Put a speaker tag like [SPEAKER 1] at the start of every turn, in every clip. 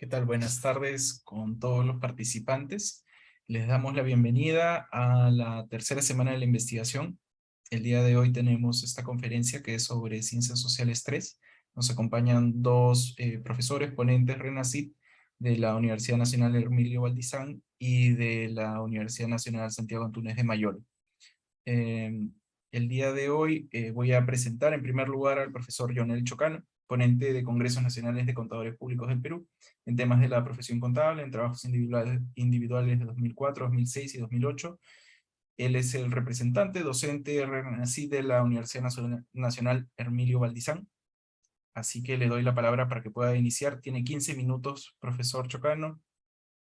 [SPEAKER 1] ¿Qué tal? Buenas tardes con todos los participantes. Les damos la bienvenida a la tercera semana de la investigación. El día de hoy tenemos esta conferencia que es sobre Ciencias Sociales 3. Nos acompañan dos profesores ponentes RENACIT de la Universidad Nacional Emilio Valdizán y de la Universidad Nacional Santiago Antúnez de Mayol. Eh, el día de hoy voy a presentar en primer lugar al profesor Jonel Chocano, ponente de Congresos Nacionales de Contadores Públicos del Perú, en temas de la profesión contable, en trabajos individuales de 2004, 2006 y 2008. Él es el representante docente RNACI de la Universidad Nacional Emilio Valdizán. Así que le doy la palabra para que pueda iniciar. Tiene 15 minutos, profesor Chocano,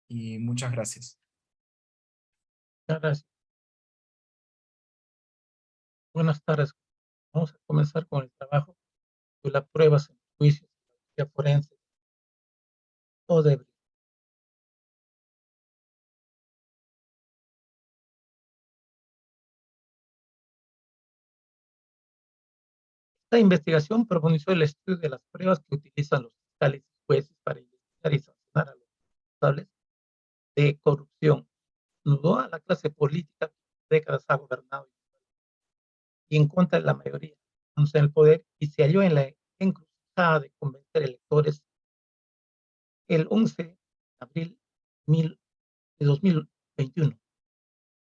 [SPEAKER 1] y muchas gracias.
[SPEAKER 2] Muchas gracias. Buenas tardes. Vamos a comenzar con el trabajo de las pruebas en juicios de forense o de Esta investigación profundizó el estudio de las pruebas que utilizan los fiscales y jueces para investigar y sancionar a los responsables de corrupción. Nudó a la clase política que por décadas ha gobernado y en contra de la mayoría en el poder y se halló en la encrucijada de convencer electores el 11 de abril de 2021,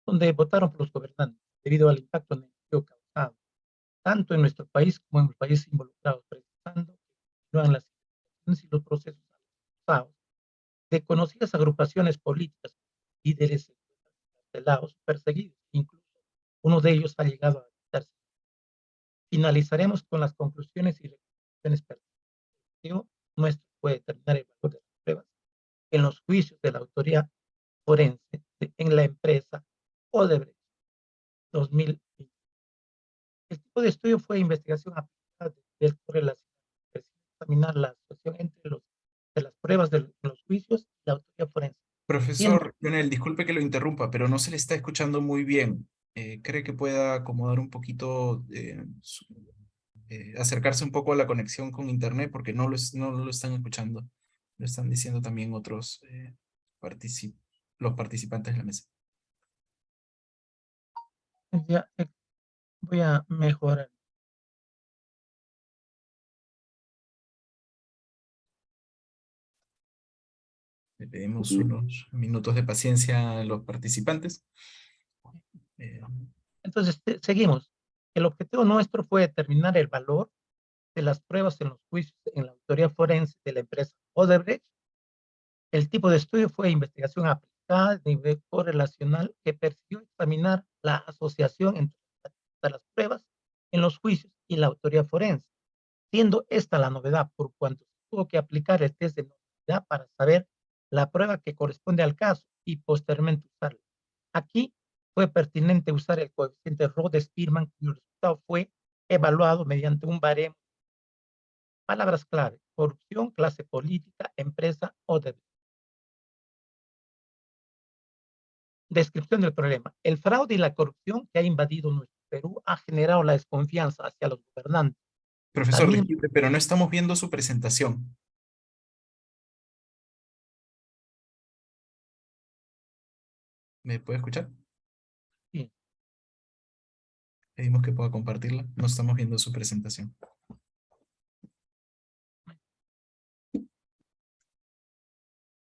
[SPEAKER 2] donde votaron por los gobernantes debido al impacto negativo causado tanto en nuestro país como en los países involucrados, precisando que continúan las investigaciones y los procesos acusados de conocidas agrupaciones políticas, líderes encarcelados, perseguidos, incluso uno de ellos ha llegado a quitarse. Finalizaremos con las conclusiones y recomendaciones pertinentes. Nuestro puede determinar el valor de las pruebas en los juicios de la autoridad forense en la empresa Odebrecht 2020. El tipo de estudio fue investigación aplicada de correlación, examinar la asociación entre las pruebas de los juicios y la autoría forense. Siendo,
[SPEAKER 1] Profesor Leonel, disculpe que lo interrumpa, pero no se le está escuchando muy bien. ¿Cree que pueda acomodar un poquito, acercarse un poco a la conexión con internet? Porque no lo están escuchando. Lo están diciendo también otros particip- los participantes de la mesa.
[SPEAKER 2] ya, voy a mejorar.
[SPEAKER 1] Le pedimos unos minutos de paciencia a los participantes. Eh,
[SPEAKER 2] Entonces, seguimos. El objetivo nuestro fue determinar el valor de las pruebas en los juicios en la autoría forense de la empresa Odebrecht. El tipo de estudio fue investigación aplicada de nivel correlacional que persiguió examinar la asociación entre las pruebas en los juicios y la autoría forense, siendo esta la novedad por cuanto se tuvo que aplicar el test de novedad para saber la prueba que corresponde al caso y posteriormente usarla. Aquí fue pertinente usar el coeficiente Rhodes-Spearman, cuyo resultado fue evaluado mediante un baremo. Palabras clave: corrupción, clase política, empresa o deber. Descripción del problema. El fraude y la corrupción que ha invadido nuestro Perú ha generado la desconfianza hacia los gobernantes.
[SPEAKER 1] Profesor,
[SPEAKER 2] También,
[SPEAKER 1] disculpe, pero no estamos viendo su presentación. ¿Me puede escuchar?
[SPEAKER 2] sí,
[SPEAKER 1] Pedimos que pueda compartirla. No estamos viendo su presentación.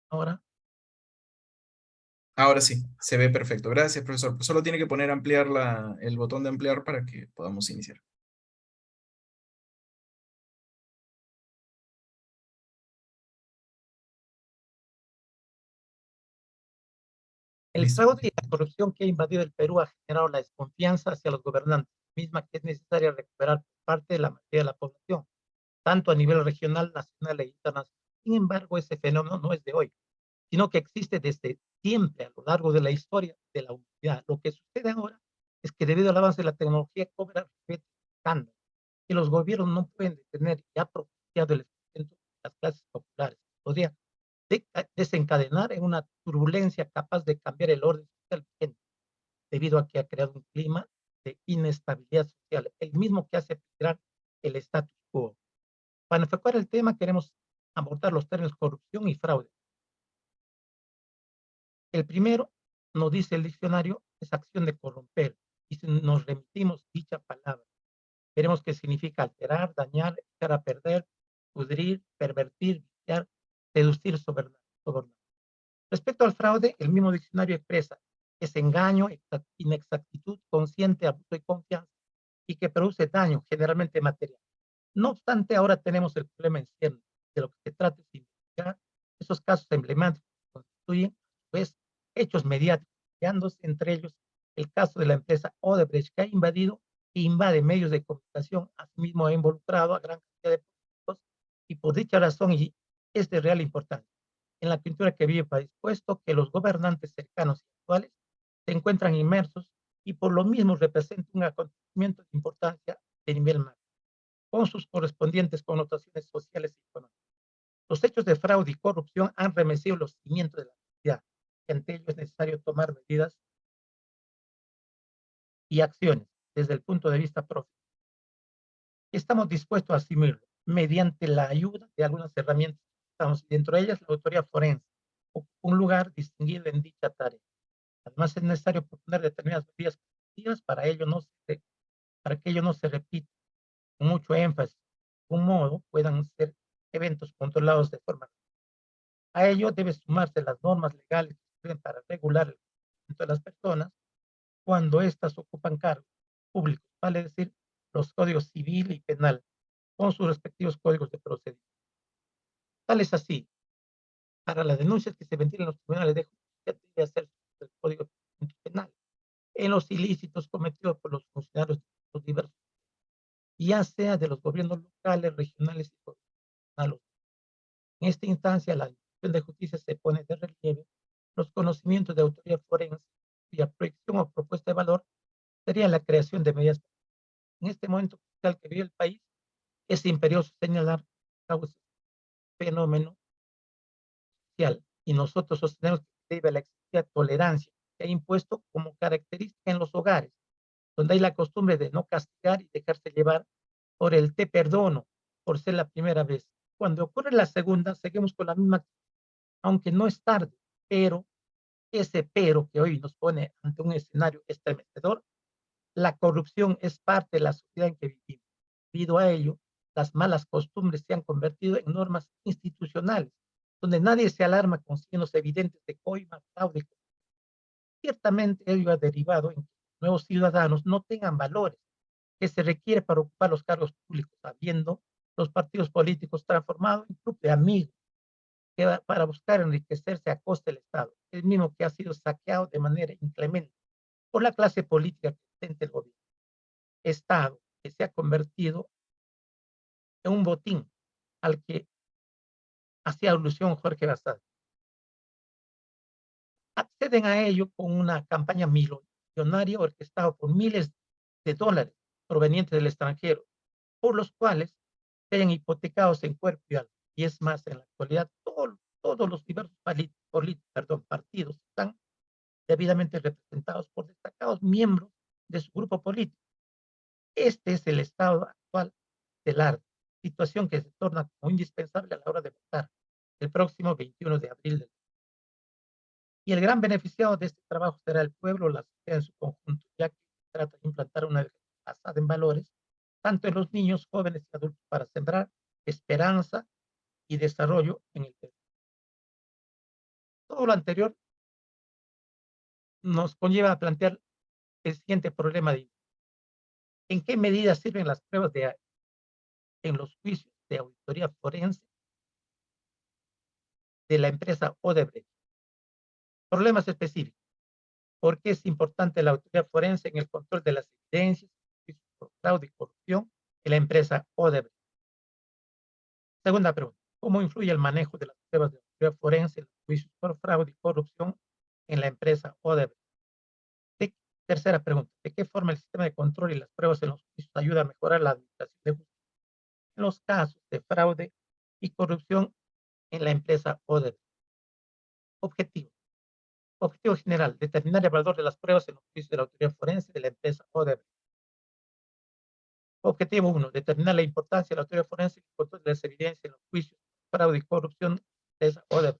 [SPEAKER 2] ahora,
[SPEAKER 1] Ahora sí, se ve perfecto. Gracias, profesor. Pues solo tiene que poner ampliar el botón de ampliar para que podamos iniciar.
[SPEAKER 2] el
[SPEAKER 1] Listo.
[SPEAKER 2] fraude y la corrupción que ha invadido el Perú ha generado la desconfianza hacia los gobernantes, misma que es necesaria recuperar por parte de la mayoría de la población, tanto a nivel regional, nacional e internacional. Sin embargo, ese fenómeno no es de hoy, sino que existe desde siempre a lo largo de la historia de la humanidad. Lo que sucede ahora es que debido al avance de la tecnología cobra escándalo y los gobiernos no pueden detener y ha propiciado el escalamiento de las clases populares. Podría desencadenar en una turbulencia capaz de cambiar el orden social vigente, debido a que ha creado un clima de inestabilidad social, el mismo que hace peligrar el status quo. Para enfocar el tema, queremos abordar los términos corrupción y fraude. El primero, nos dice el diccionario, es acción de corromper. Y si nos remitimos dicha palabra, veremos que significa alterar, dañar, echar a perder, pudrir, pervertir, viciar, seducir, sobornar. Respecto al fraude, el mismo diccionario expresa es engaño, inexactitud, consciente, abuso y confianza, y que produce daño, generalmente material. No obstante, ahora tenemos el problema en ciernes. De lo que se trata es investigar esos casos emblemáticos que constituyen, pues, hechos mediáticos, creándose entre ellos el caso de la empresa Odebrecht, que ha invadido e invade medios de comunicación, asimismo ha involucrado a gran cantidad de políticos, y por dicha razón, y es de real importancia en la cultura que vive el país, puesto que los gobernantes cercanos y actuales se encuentran inmersos y por lo mismo representa un acontecimiento de importancia de nivel macro, con sus correspondientes connotaciones sociales y económicas. Los hechos de fraude y corrupción han remecido los cimientos de la sociedad, y ante ello es necesario tomar medidas y acciones desde el punto de vista profesional. Estamos dispuestos a asumirlo mediante la ayuda de algunas herramientas. Estamos, dentro de ellas, la autoridad forense, un lugar distinguido en dicha tarea. Además, es necesario proponer determinadas medidas preventivas para que ello no se repita, con mucho énfasis. De un modo, puedan ser eventos controlados de forma. A ello debe sumarse las normas legales que sirven para regular el comportamiento de las personas cuando éstas ocupan cargos públicos, vale decir, los códigos civil y penal, con sus respectivos códigos de procedimiento. Tal es así, para las denuncias que se ventilan en los tribunales de justicia debe hacerse el código de procedimiento penal en los ilícitos cometidos por los funcionarios de los diversos, ya sea de los gobiernos locales, regionales y nacionales. En esta instancia, la Administración de Justicia se pone de relieve los conocimientos de autoridad forense, cuya proyección o propuesta de valor sería la creación de medidas. En este momento crucial que vive el país, es imperioso señalar causas fenómeno social, y nosotros sostenemos que se debe a la excesiva tolerancia que ha impuesto como característica en los hogares, donde hay la costumbre de no castigar y dejarse llevar por el te perdono por ser la primera vez. Cuando ocurre la segunda, seguimos con la misma, aunque no es tarde, pero ese pero que hoy nos pone ante un escenario estremecedor, la corrupción es parte de la sociedad en que vivimos. Debido a ello, las malas costumbres se han convertido en normas institucionales, donde nadie se alarma con signos evidentes de coima, fraude. Ciertamente ello ha derivado en que nuevos ciudadanos no tengan valores que se requiere para ocupar los cargos públicos, habiendo los partidos políticos transformado en club de amigos para buscar enriquecerse a costa del Estado, el mismo que ha sido saqueado de manera inclemente por la clase política que presenta el gobierno. Estado que se ha convertido en un botín al que hacía alusión Jorge Basadre. Acceden a ello con una campaña millonaria orquestada por miles de dólares provenientes del extranjero, por los cuales se hayan hipotecados en cuerpo y alma. Y es más, en la actualidad, todos los diversos partidos están debidamente representados por destacados miembros de su grupo político. Este es el estado actual del arte, situación que se torna como indispensable a la hora de votar el próximo 21 de abril. Y el gran beneficiado de este trabajo será el pueblo, la sociedad en su conjunto, ya que se trata de implantar una basada en valores, tanto en los niños, jóvenes y adultos, para sembrar esperanza y desarrollo en el Perú. Todo lo anterior nos conlleva a plantear el siguiente problema de ¿en qué medida sirven las pruebas en los juicios de auditoría forense de la empresa Odebrecht? Problemas específicos. ¿Por qué es importante la autoridad forense en el control de las evidencias por fraude y corrupción en la empresa Odebrecht? Segunda pregunta. ¿Cómo influye el manejo de las pruebas de autoridad forense en los juicios por fraude y corrupción en la empresa Odebrecht? Tercera pregunta. ¿De qué forma el sistema de control y las pruebas en los juicios ayuda a mejorar la administración de justicia en los casos de fraude y corrupción en la empresa Odebrecht? Objetivo. Objetivo general. Determinar el valor de las pruebas en los juicios de la autoridad forense de la empresa Odebrecht. Objetivo 1. Determinar la importancia de la autoridad forense y el control de las evidencias en los juicios fraude y corrupción es Odebrecht.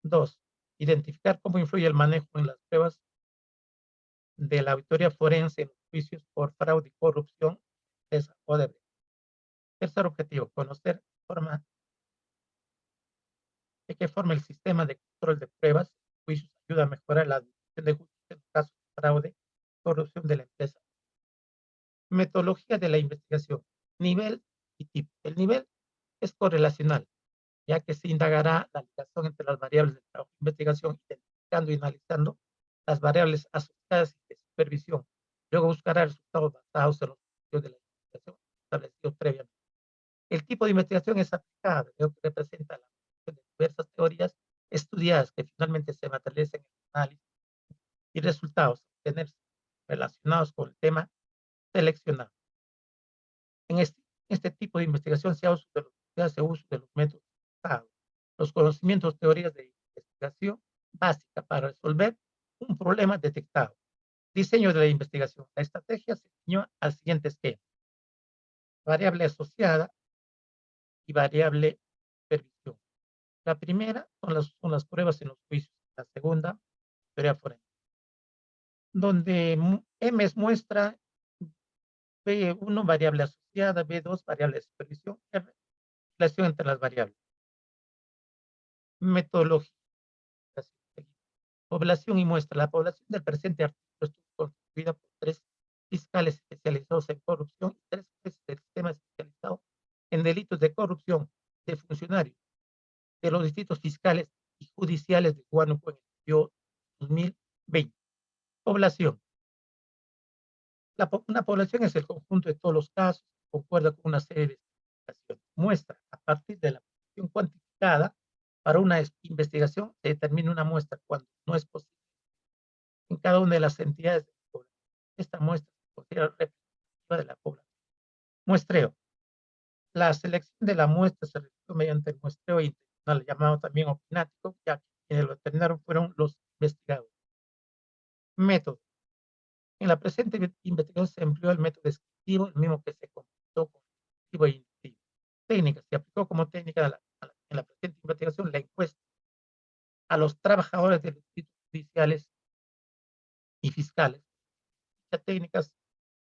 [SPEAKER 2] 2. Identificar cómo influye el manejo en las pruebas de la auditoría forense en los juicios por fraude y corrupción es Odebrecht. Tercer objetivo, conocer de qué forma el sistema de control de pruebas en juicios ayuda a mejorar la administración de justicia en casos de fraude y corrupción de la empresa. Metodología de la investigación, nivel y tipo. El nivel es correlacional, ya que se indagará la ligación entre las variables del trabajo de investigación, identificando y analizando las variables asociadas y de supervisión. Luego buscará resultados basados en los estudios de la investigación establecidos previamente. El tipo de investigación es aplicada, que representa la aplicación de diversas teorías estudiadas que finalmente se materializan en el análisis y resultados relacionados con el tema seleccionado. En este tipo de investigación se hace uso de los métodos usados, los conocimientos, teorías de investigación básica para resolver un problema detectado. Diseño de la investigación. La estrategia se diseñó al siguiente esquema: variable asociada y variable supervisión. La primera son las pruebas en los juicios. La segunda, teoría forense, donde M es muestra, B1 variable asociada, B2 variable de supervisión, R relación entre las variables. Metodología. Población y muestra. La población del presente artículo estuvo constituida por 3 fiscales especializados en corrupción y 3 jueces del sistema especializado en delitos de corrupción de funcionarios de los distritos fiscales y judiciales de Huánuco en el periodo 2020. Población. Una población es el conjunto de todos los casos, concuerda con una serie de especificaciones. Muestra. A partir de la población cuantificada, para una investigación se determina una muestra cuando no es posible en cada una de las entidades de la población. Esta muestra se considera representativa de la población. Muestreo. La selección de la muestra se realizó mediante el muestreo intencional, llamado también opinático, ya que quienes lo determinaron fueron los investigadores. Método. En la presente investigación se empleó el método descriptivo, el mismo que se completó con descriptivo e inductivo. Técnica. Se aplicó como técnica en la presente investigación la encuesta a los trabajadores de los distritos judiciales y fiscales. Esta técnica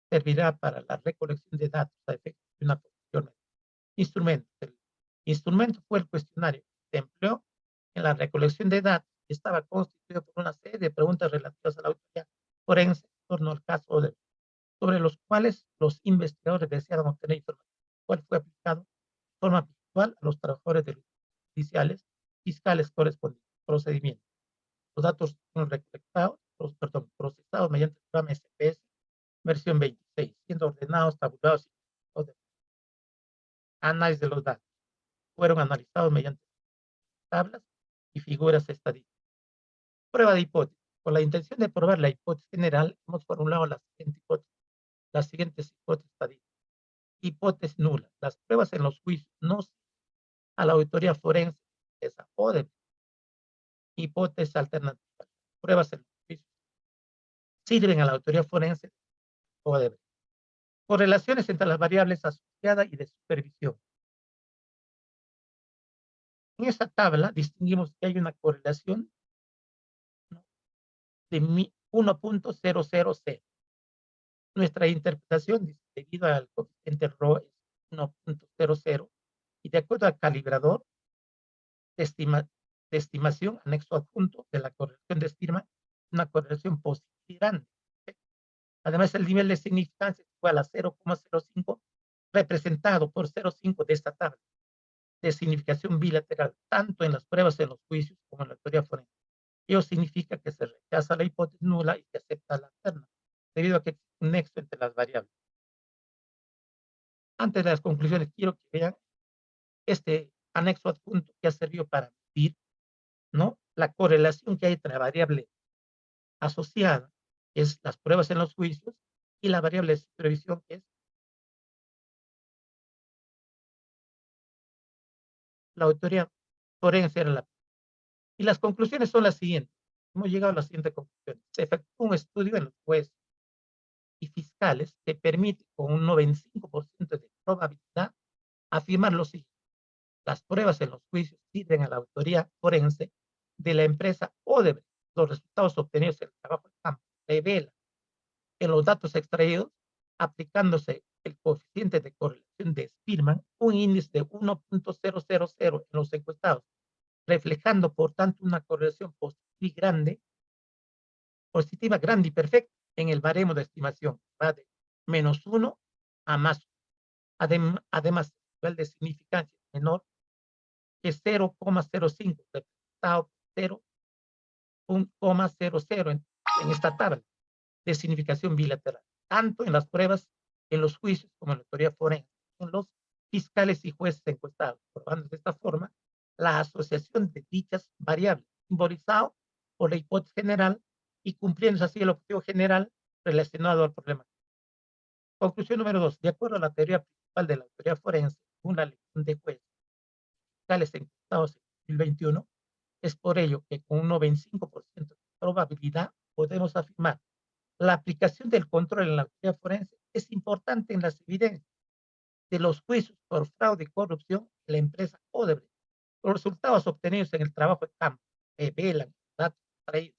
[SPEAKER 2] servirá para la recolección de datos a efectos de una conclusión. Instrumento. El instrumento fue el cuestionario que se empleó en la recolección de datos y estaba constituido por una serie de preguntas relativas a la auditoría forense en torno al caso sobre los cuales los investigadores deseaban obtener información, cuál fue aplicado de forma virtual a los trabajadores de los judiciales fiscales correspondientes. Procedimiento. Los datos fueron recolectados, procesados mediante el programa SPS versión 26, siendo ordenados, tabulados y análisis de los datos. Fueron analizados mediante tablas y figuras estadísticas. Prueba de hipótesis. Con la intención de probar la hipótesis general, hemos formulado las siguientes hipótesis estadísticas. Hipótesis nula. Las pruebas en los juicios no a la auditoría forense esa Odebrecht. Hipótesis alternativa. Pruebas en los juicios sirven a la auditoría forense Odebrecht. Correlaciones entre las variables asociadas y de supervisión. En esta tabla distinguimos que hay una correlación de 1.000. Nuestra interpretación, debido al coeficiente Rho, es 1.00 y de acuerdo al calibrador de estimación, anexo adjunto de la correlación de estima, una correlación positiva grande. Además, el nivel de significancia es igual a 0.05, representado por 0.5 de esta tabla de significación bilateral, tanto en las pruebas en los juicios como en la teoría forense. Ello significa que se rechaza la hipótesis nula y se acepta la alterna, debido a que existe un nexo entre las variables. Antes de las conclusiones, quiero que vean este anexo adjunto que ha servido para medir, ¿no?, la correlación que hay entre la variable asociada, que es las pruebas en los juicios, y la variable de supervisión, que es la auditoría forense. Y las conclusiones son las siguientes. Hemos llegado a la siguiente conclusión. Se efectuó un estudio en los jueces y fiscales que permite con un 95% de probabilidad afirmar lo siguiente. Las pruebas en los juicios sirven a la autoría forense de la empresa Odebrecht. Los resultados obtenidos en el trabajo de campo revelan en los datos extraídos, aplicándose el coeficiente de correlación de Spearman, un índice de 1.000 en los encuestados, reflejando por tanto una correlación positiva grande y perfecta en el baremo de estimación, va de -1 a +1. Además, el nivel de significancia es menor que 0,05, representado por 0,00 en esta tabla de significación bilateral, tanto en las pruebas, en los juicios, como en la autoría forense, en los fiscales y jueces encuestados, probando de esta forma la asociación de dichas variables, simbolizado por la hipótesis general y cumpliendo así el objetivo general relacionado al problema. Conclusión número 2. De acuerdo a la teoría principal de la autoría forense, una elección de jueces fiscales encuestados en 2021, es por ello que con un 95% de probabilidad podemos afirmar la aplicación del control en la autoridad forense es importante en las evidencias de los juicios por fraude y corrupción de la empresa Odebrecht. Los resultados obtenidos en el trabajo de campo revelan datos extraídos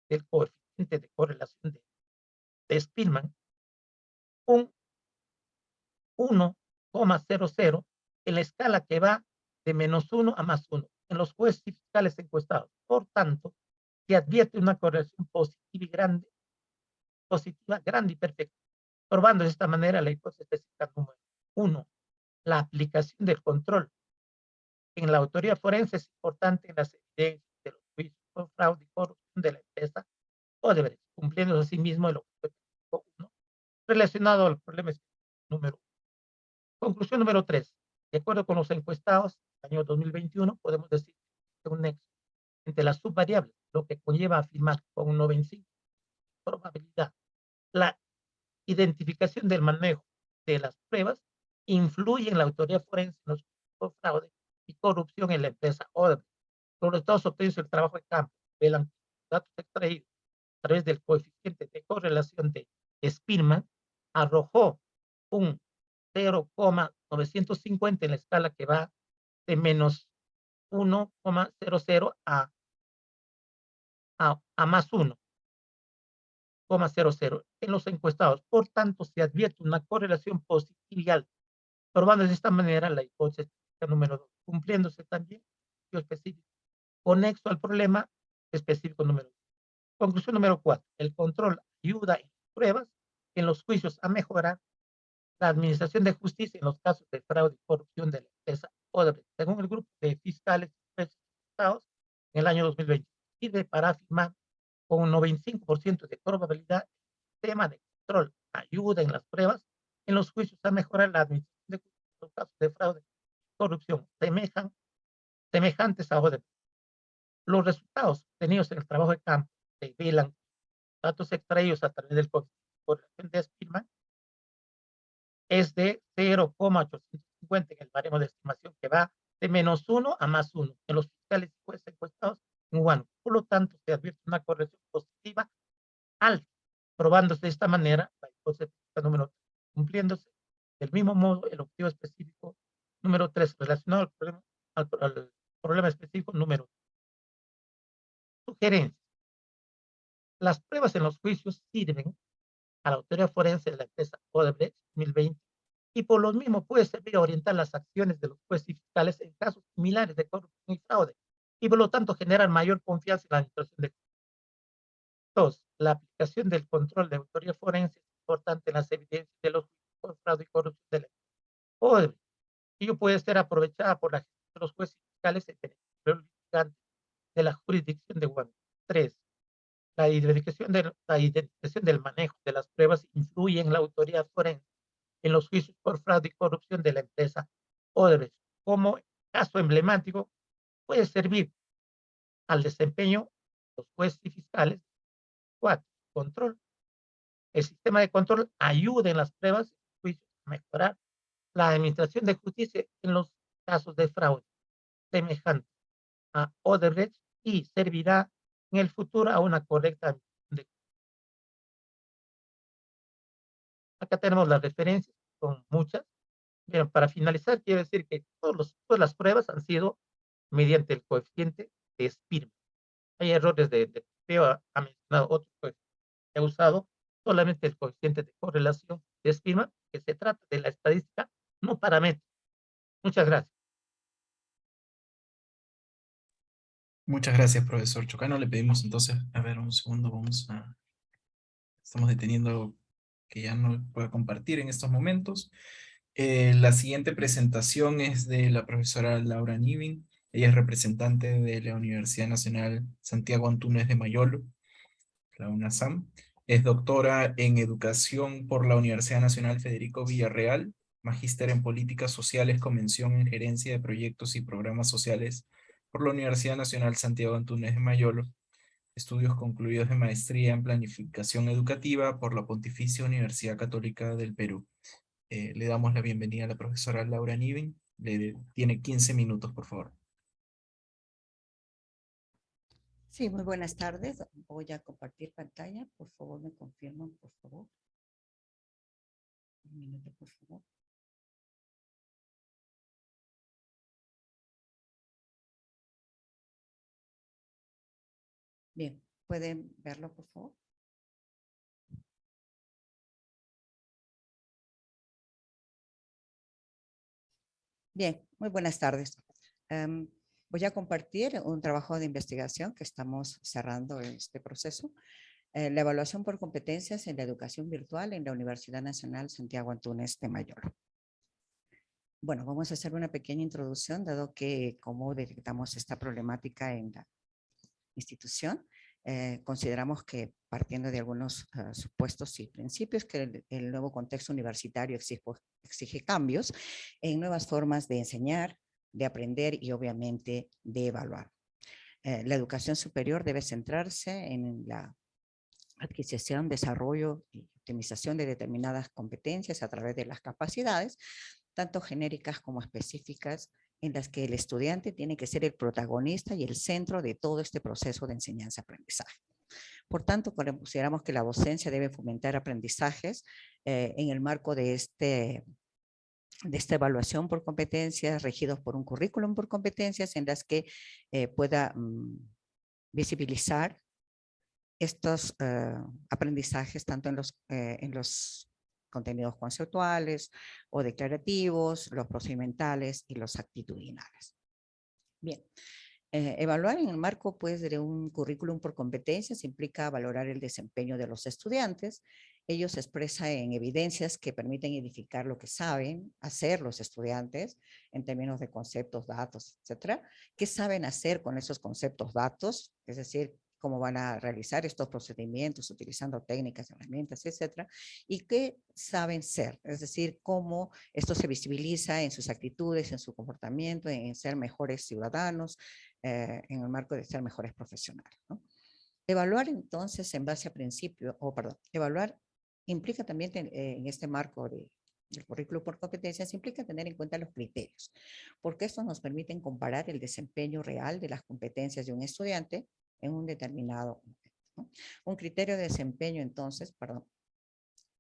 [SPEAKER 2] del coeficiente de correlación de Spearman, un 1,00 en la escala que va de -1 a +1 en los jueces y fiscales encuestados. Por tanto, se advierte una correlación positiva, grande y perfecta, probando de esta manera la hipótesis específica número 1. La aplicación del control en la autoría forense es importante en las evidencias de los juicios por fraude y corrupción de la empresa Odebrecht, cumpliendo asimismo el objetivo 1 relacionado al problema número 1. Conclusión número 3. De acuerdo con los encuestados del año 2021, podemos decir que existe un nexo entre las subvariables, lo que conlleva a afirmar con un 95% de probabilidad la identificación del manejo de las pruebas influye en la autoría forense en los por fraude y corrupción en la empresa Odebrecht. Los resultados obtenidos en el trabajo de campo revelan que los datos extraídos a través del coeficiente de correlación de Spearman arrojó un 0,950 en la escala que va de -1,00 a +1,00 en los encuestados. Por tanto, se advierte una correlación positiva y alta, probando de esta manera la hipótesis número 2, cumpliéndose también el específico conexo al problema específico número 2. Conclusión número 4. El control ayuda en las pruebas, en los juicios a mejorar la administración de justicia en los casos de fraude y corrupción de la empresa Odebrecht, según el grupo de fiscales y jueces estados en el año 2020. Sirve para afirmar con un 95% de probabilidad el sistema de control ayuda en las pruebas, en los juicios a mejorar la administración de justicia en los casos de fraude y corrupción semejantes a Odebrecht. Los resultados obtenidos en el trabajo de campo revelan datos extraídos a través del correlación de Spearman es de 0,850 en el baremo de estimación que va de -1 a +1 en los fiscales y jueces encuestados en Wuhan. Por lo tanto, se advierte una correlación positiva alta, probándose de esta manera la hipótesis número 3, cumpliéndose del mismo modo el objetivo específico número 3 relacionado al problema específico número 2. Sugerencias. Las pruebas en los juicios sirven a la autoridad forense de la empresa Odebrecht 2020 y por lo mismo puede servir a orientar las acciones de los jueces y fiscales en casos similares de corrupción y fraude y por lo tanto generar mayor confianza en la administración de justicia. 2. La aplicación del control de autoría forense es importante en las evidencias de los juicios por fraude y corrupción de la empresa Odebrecht. Ello puede ser aprovechada por la gestión de los jueces y fiscales en beneficio de la jurisdicción de Guam. 3. La identificación del manejo de las pruebas influye en la autoridad forense en los juicios por fraude y corrupción de la empresa Odebrecht. Como caso emblemático, puede servir al desempeño de los jueces y fiscales. 4. Control. El sistema de control ayuda en las pruebas y juicios a mejorar la administración de justicia en los casos de fraude semejante a Odebrecht y servirá en el futuro a una correcta administración. Acá tenemos las referencias, son muchas, Bien, para finalizar, quiero decir que todas las pruebas han sido mediante el coeficiente de Spearman. Hay errores de Teo ha mencionado otro coeficiente que ha usado solamente el coeficiente de correlación de Spearman, que se trata de la estadística no paramétrica. Muchas gracias.
[SPEAKER 1] Muchas gracias, profesor Chocano. Le pedimos entonces, a ver, un segundo, estamos deteniendo que ya no pueda compartir en estos momentos. La siguiente presentación es de la profesora Laura Nivin. Ella es representante de la Universidad Nacional Santiago Antúnez de Mayolo, la UNASAM. Es doctora en Educación por la Universidad Nacional Federico Villarreal, magíster en Políticas Sociales con mención en Gerencia de Proyectos y Programas Sociales por la Universidad Nacional Santiago Antúnez de Mayolo. Estudios concluidos de maestría en Planificación Educativa por la Pontificia Universidad Católica del Perú. Le damos la bienvenida a la profesora Laura Niven. Tiene 15 minutos, por favor.
[SPEAKER 3] Sí, muy buenas tardes. Voy a compartir pantalla. Por favor, me confirman, por favor. Un minuto, por favor. Bien, ¿pueden verlo, por favor? Bien, muy buenas tardes. Voy a compartir un trabajo de investigación que estamos cerrando en este proceso. La evaluación por competencias en la educación virtual en la Universidad Nacional Santiago Antúnez de Mayolo. Bueno, vamos a hacer una pequeña introducción, dado que cómo detectamos esta problemática en la institución. Consideramos que partiendo de algunos supuestos y principios que el nuevo contexto universitario exige cambios en nuevas formas de enseñar, de aprender y obviamente de evaluar. La educación superior debe centrarse en la adquisición, desarrollo y optimización de determinadas competencias a través de las capacidades, tanto genéricas como específicas, en las que el estudiante tiene que ser el protagonista y el centro de todo este proceso de enseñanza-aprendizaje. Por tanto, consideramos que la docencia debe fomentar aprendizajes en el marco de esta evaluación por competencias, regidos por un currículum por competencias, en las que pueda visibilizar estos aprendizajes tanto en los contenidos conceptuales o declarativos, los procedimentales y los actitudinales. Bien, evaluar en el marco pues, de un currículum por competencias implica valorar el desempeño de los estudiantes. Ello se expresa en evidencias que permiten identificar lo que saben hacer los estudiantes en términos de conceptos, datos, etcétera. ¿Qué saben hacer con esos conceptos, datos? Es decir, cómo van a realizar estos procedimientos utilizando técnicas, herramientas, etcétera, y qué saben ser, es decir, cómo esto se visibiliza en sus actitudes, en su comportamiento, en ser mejores ciudadanos, en el marco de ser mejores profesionales, ¿no? Evaluar entonces en base a principios, evaluar implica también en este marco del currículo por competencias, implica tener en cuenta los criterios, porque estos nos permiten comparar el desempeño real de las competencias de un estudiante en un determinado momento, ¿no? Un criterio de desempeño entonces,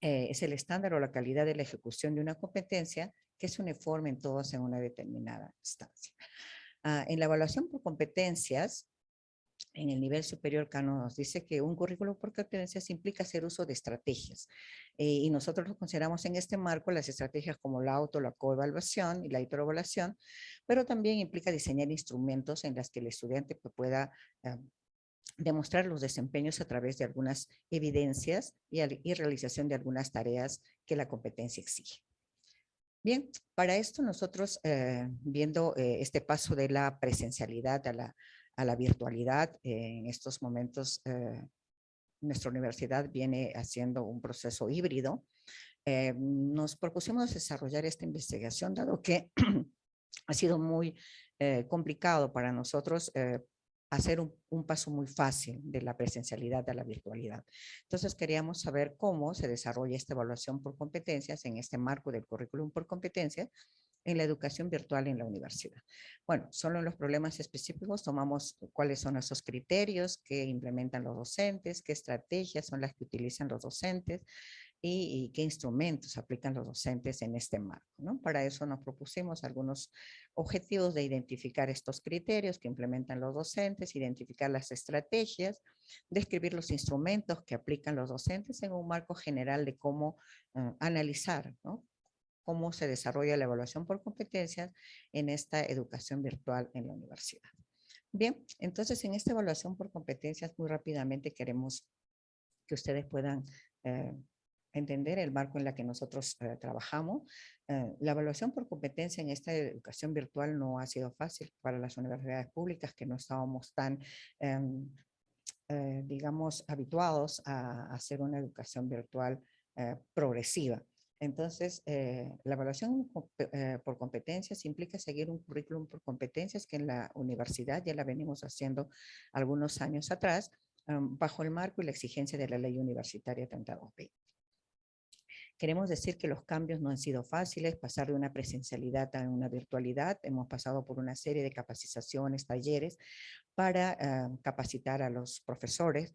[SPEAKER 3] es el estándar o la calidad de la ejecución de una competencia que es uniforme en todos en una determinada instancia. En la evaluación por competencias, en el nivel superior, Cano nos dice que un currículo por competencias implica hacer uso de estrategias. Y nosotros lo consideramos en este marco las estrategias como la la coevaluación y la hiperevaluación, pero también implica diseñar instrumentos en las que el estudiante pueda demostrar los desempeños a través de algunas evidencias y realización de algunas tareas que la competencia exige. Bien, para esto nosotros, viendo este paso de la presencialidad a la virtualidad, en estos momentos nuestra universidad viene haciendo un proceso híbrido. Nos propusimos desarrollar esta investigación, dado que ha sido muy complicado para nosotros hacer un paso muy fácil de la presencialidad a la virtualidad. Entonces queríamos saber cómo se desarrolla esta evaluación por competencias en este marco del currículum por competencias en la educación virtual en la universidad. Bueno, solo en los problemas específicos tomamos cuáles son esos criterios que implementan los docentes, qué estrategias son las que utilizan los docentes, y qué instrumentos aplican los docentes en este marco, ¿no? Para eso nos propusimos algunos objetivos de identificar estos criterios que implementan los docentes, identificar las estrategias, describir los instrumentos que aplican los docentes en un marco general de cómo analizar, ¿no?, cómo se desarrolla la evaluación por competencias en esta educación virtual en la universidad. Bien, entonces en esta evaluación por competencias muy rápidamente queremos que ustedes puedan entender el marco en el que nosotros trabajamos. La evaluación por competencia en esta educación virtual no ha sido fácil para las universidades públicas que no estábamos tan, digamos, habituados a hacer una educación virtual progresiva. Entonces, la evaluación por competencias implica seguir un currículum por competencias que en la universidad ya la venimos haciendo algunos años atrás, bajo el marco y la exigencia de la Ley Universitaria 3220. Queremos decir que los cambios no han sido fáciles, pasar de una presencialidad a una virtualidad. Hemos pasado por una serie de capacitaciones, talleres, para capacitar a los profesores,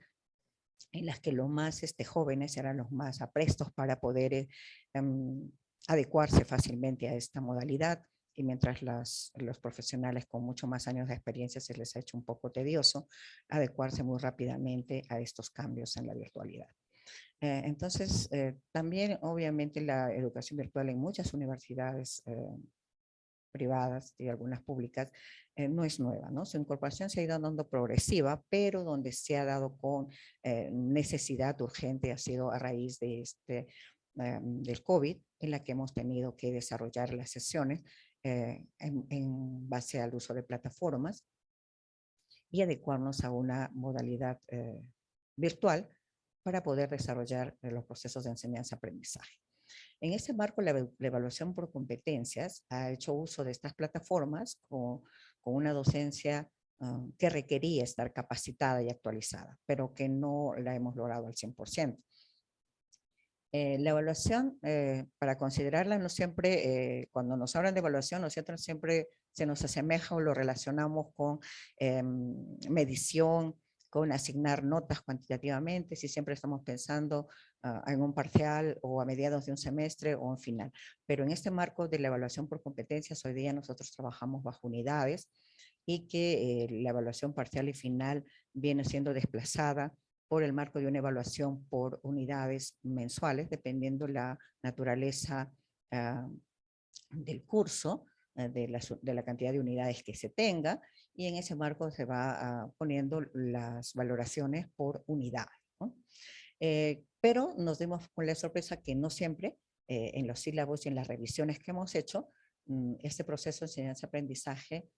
[SPEAKER 3] en las que los más jóvenes eran los más aprestos para poder adecuarse fácilmente a esta modalidad, y mientras los profesionales con mucho más años de experiencia se les ha hecho un poco tedioso adecuarse muy rápidamente a estos cambios en la virtualidad. Entonces, también obviamente la educación virtual en muchas universidades privadas y algunas públicas, no es nueva, ¿no? Su incorporación se ha ido dando progresiva, pero donde se ha dado con necesidad urgente ha sido a raíz de del COVID, en la que hemos tenido que desarrollar las sesiones en base al uso de plataformas y adecuarnos a una modalidad virtual para poder desarrollar los procesos de enseñanza-aprendizaje. En este marco, la evaluación por competencias ha hecho uso de estas plataformas con una docencia que requería estar capacitada y actualizada, pero que no la hemos logrado al 100%. La evaluación, para considerarla, no siempre, cuando nos hablan de evaluación, nosotros siempre se nos asemeja o lo relacionamos con medición, con asignar notas cuantitativamente, si siempre estamos pensando en un parcial o a mediados de un semestre o en final. Pero en este marco de la evaluación por competencias, hoy día nosotros trabajamos bajo unidades y que la evaluación parcial y final viene siendo desplazada por el marco de una evaluación por unidades mensuales, dependiendo la naturaleza del curso, de la cantidad de unidades que se tenga, y en ese marco se va poniendo las valoraciones por unidad, ¿no? Pero nos dimos con la sorpresa que no siempre, en los sílabos y en las revisiones que hemos hecho, este proceso de enseñanza-aprendizaje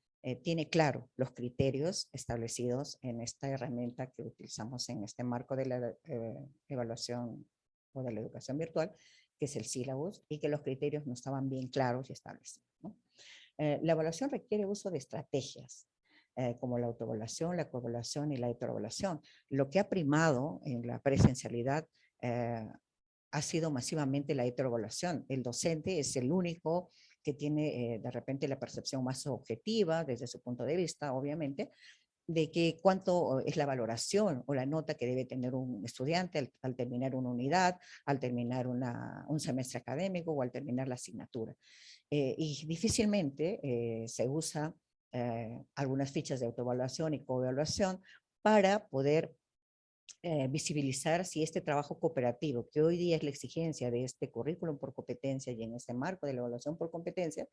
[SPEAKER 3] tiene claro los criterios establecidos en esta herramienta que utilizamos en este marco de la evaluación o de la educación virtual, que es el sílabus, y que los criterios no estaban bien claros y establecidos, ¿no? La evaluación requiere uso de estrategias, como la autoevaluación, la coevaluación y la heteroevaluación. Lo que ha primado en la presencialidad ha sido masivamente la heteroevaluación. El docente es el único que tiene de repente la percepción más objetiva desde su punto de vista, obviamente, de que cuánto es la valoración o la nota que debe tener un estudiante al terminar una unidad, al terminar un semestre académico o al terminar la asignatura. Y difícilmente se usa algunas fichas de autoevaluación y coevaluación para poder visibilizar si este trabajo cooperativo, que hoy día es la exigencia de este currículum por competencia y en este marco de la evaluación por competencia,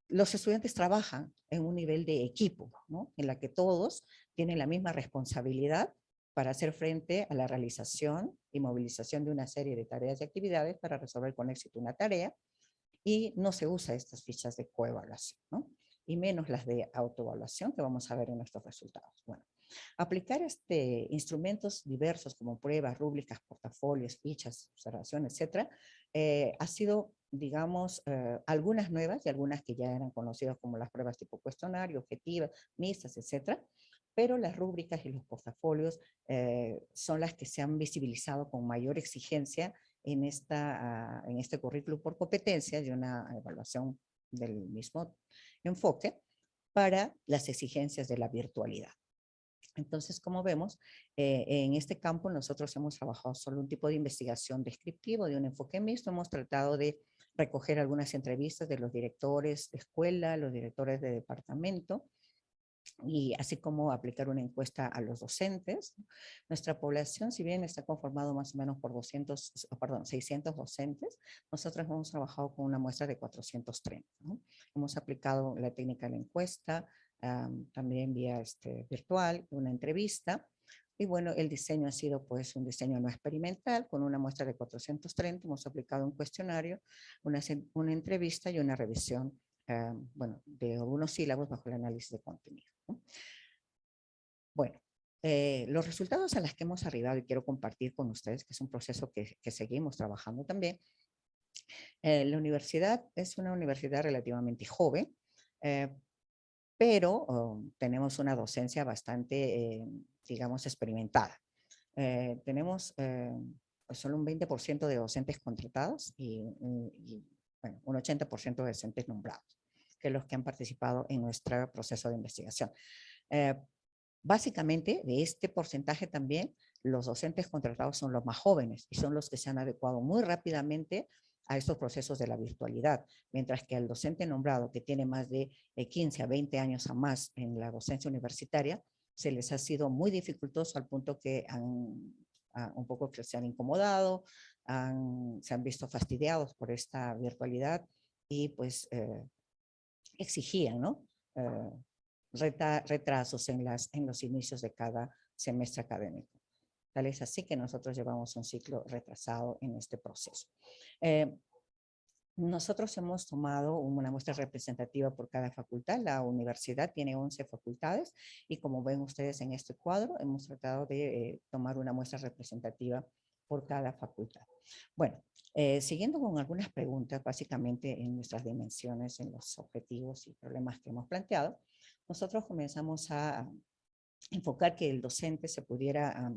[SPEAKER 3] los estudiantes trabajan en un nivel de equipo, ¿no?, en la que todos tienen la misma responsabilidad para hacer frente a la realización y movilización de una serie de tareas y actividades para resolver con éxito una tarea, y no se usa estas fichas de coevaluación, ¿no?, y menos las de autoevaluación que vamos a ver en nuestros resultados. Bueno, aplicar instrumentos diversos como pruebas, rúbricas, portafolios, fichas, observaciones, etcétera, ha sido, digamos, algunas nuevas y algunas que ya eran conocidas como las pruebas tipo cuestionario, objetivas, mixtas, etcétera, pero las rúbricas y los portafolios son las que se han visibilizado con mayor exigencia en este currículum por competencias y una evaluación del mismo enfoque para las exigencias de la virtualidad. Entonces, como vemos, en este campo nosotros hemos trabajado solo un tipo de investigación descriptivo, de un enfoque mixto. Hemos tratado de recoger algunas entrevistas de los directores de escuela, los directores de departamento, y así como aplicar una encuesta a los docentes. Nuestra población, si bien está conformado más o menos por 600 docentes, nosotros hemos trabajado con una muestra de 430, ¿no? Hemos aplicado la técnica de la encuesta, también vía virtual, una entrevista. Y bueno, el diseño ha sido pues un diseño no experimental, con una muestra de 430, hemos aplicado un cuestionario, una entrevista y una revisión bueno, de algunos sílabos bajo el análisis de contenido, ¿no? Bueno, los resultados a los que hemos arribado y quiero compartir con ustedes, que es un proceso que seguimos trabajando también. La universidad es una universidad relativamente joven, pero tenemos una docencia bastante, digamos, experimentada. Tenemos pues solo un 20% de docentes contratados y bueno, un 80% de docentes nombrados, que es los que han participado en nuestro proceso de investigación. Básicamente, de este porcentaje también, los docentes contratados son los más jóvenes y son los que se han adecuado muy rápidamente a estos procesos de la virtualidad, mientras que el docente nombrado que tiene más de 15 a 20 años a más en la docencia universitaria, se les ha sido muy dificultoso al punto que un poco que se han incomodado, se han visto fastidiados por esta virtualidad y pues exigían, ¿no? Retrasos en los inicios de cada semestre académico. Tal es así que nosotros llevamos un ciclo retrasado en este proceso. Nosotros hemos tomado una muestra representativa por cada facultad. La universidad tiene 11 facultades y como ven ustedes en este cuadro, hemos tratado de tomar una muestra representativa por cada facultad. Bueno, siguiendo con algunas preguntas, básicamente en nuestras dimensiones, en los objetivos y problemas que hemos planteado, nosotros comenzamos a enfocar que el docente se pusiera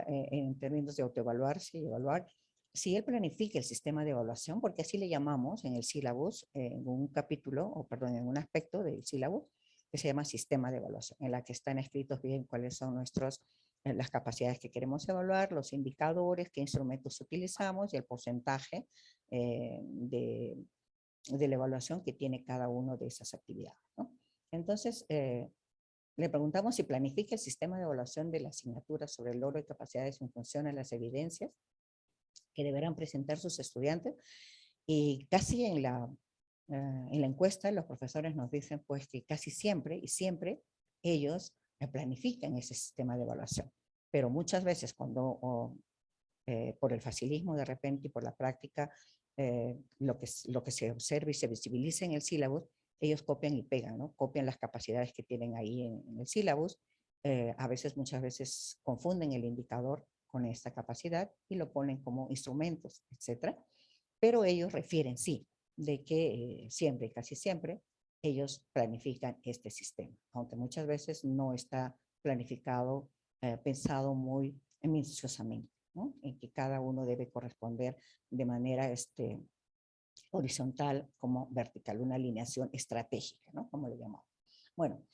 [SPEAKER 3] en términos de autoevaluarse y evaluar si él planifica el sistema de evaluación, porque así le llamamos en el sílabus, en un capítulo, o perdón, en un aspecto del sílabus, que se llama sistema de evaluación, en la que están escritos bien cuáles son las capacidades que queremos evaluar, los indicadores, qué instrumentos utilizamos y el porcentaje de la evaluación que tiene cada una de esas actividades, ¿no? Entonces, le preguntamos si planifica el sistema de evaluación de la asignatura sobre el logro de capacidades en función a las evidencias que deberán presentar sus estudiantes. Y casi en la encuesta los profesores nos dicen pues que casi siempre y siempre ellos planifican ese sistema de evaluación. Pero muchas veces cuando por el facilismo de repente y por la práctica, lo que se observa y se visibiliza en el sílabus, ellos copian y pegan, ¿no? Copian las capacidades que tienen ahí en el sílabus. Muchas veces confunden el indicador con esta capacidad y lo ponen como instrumentos, etcétera. Pero ellos refieren, sí, de que siempre, casi siempre, ellos planifican este sistema, aunque muchas veces no está planificado, pensado muy minuciosamente, ¿no? En que cada uno debe corresponder de manera horizontal como vertical, una alineación estratégica, ¿no? Como le llamamos. Bueno,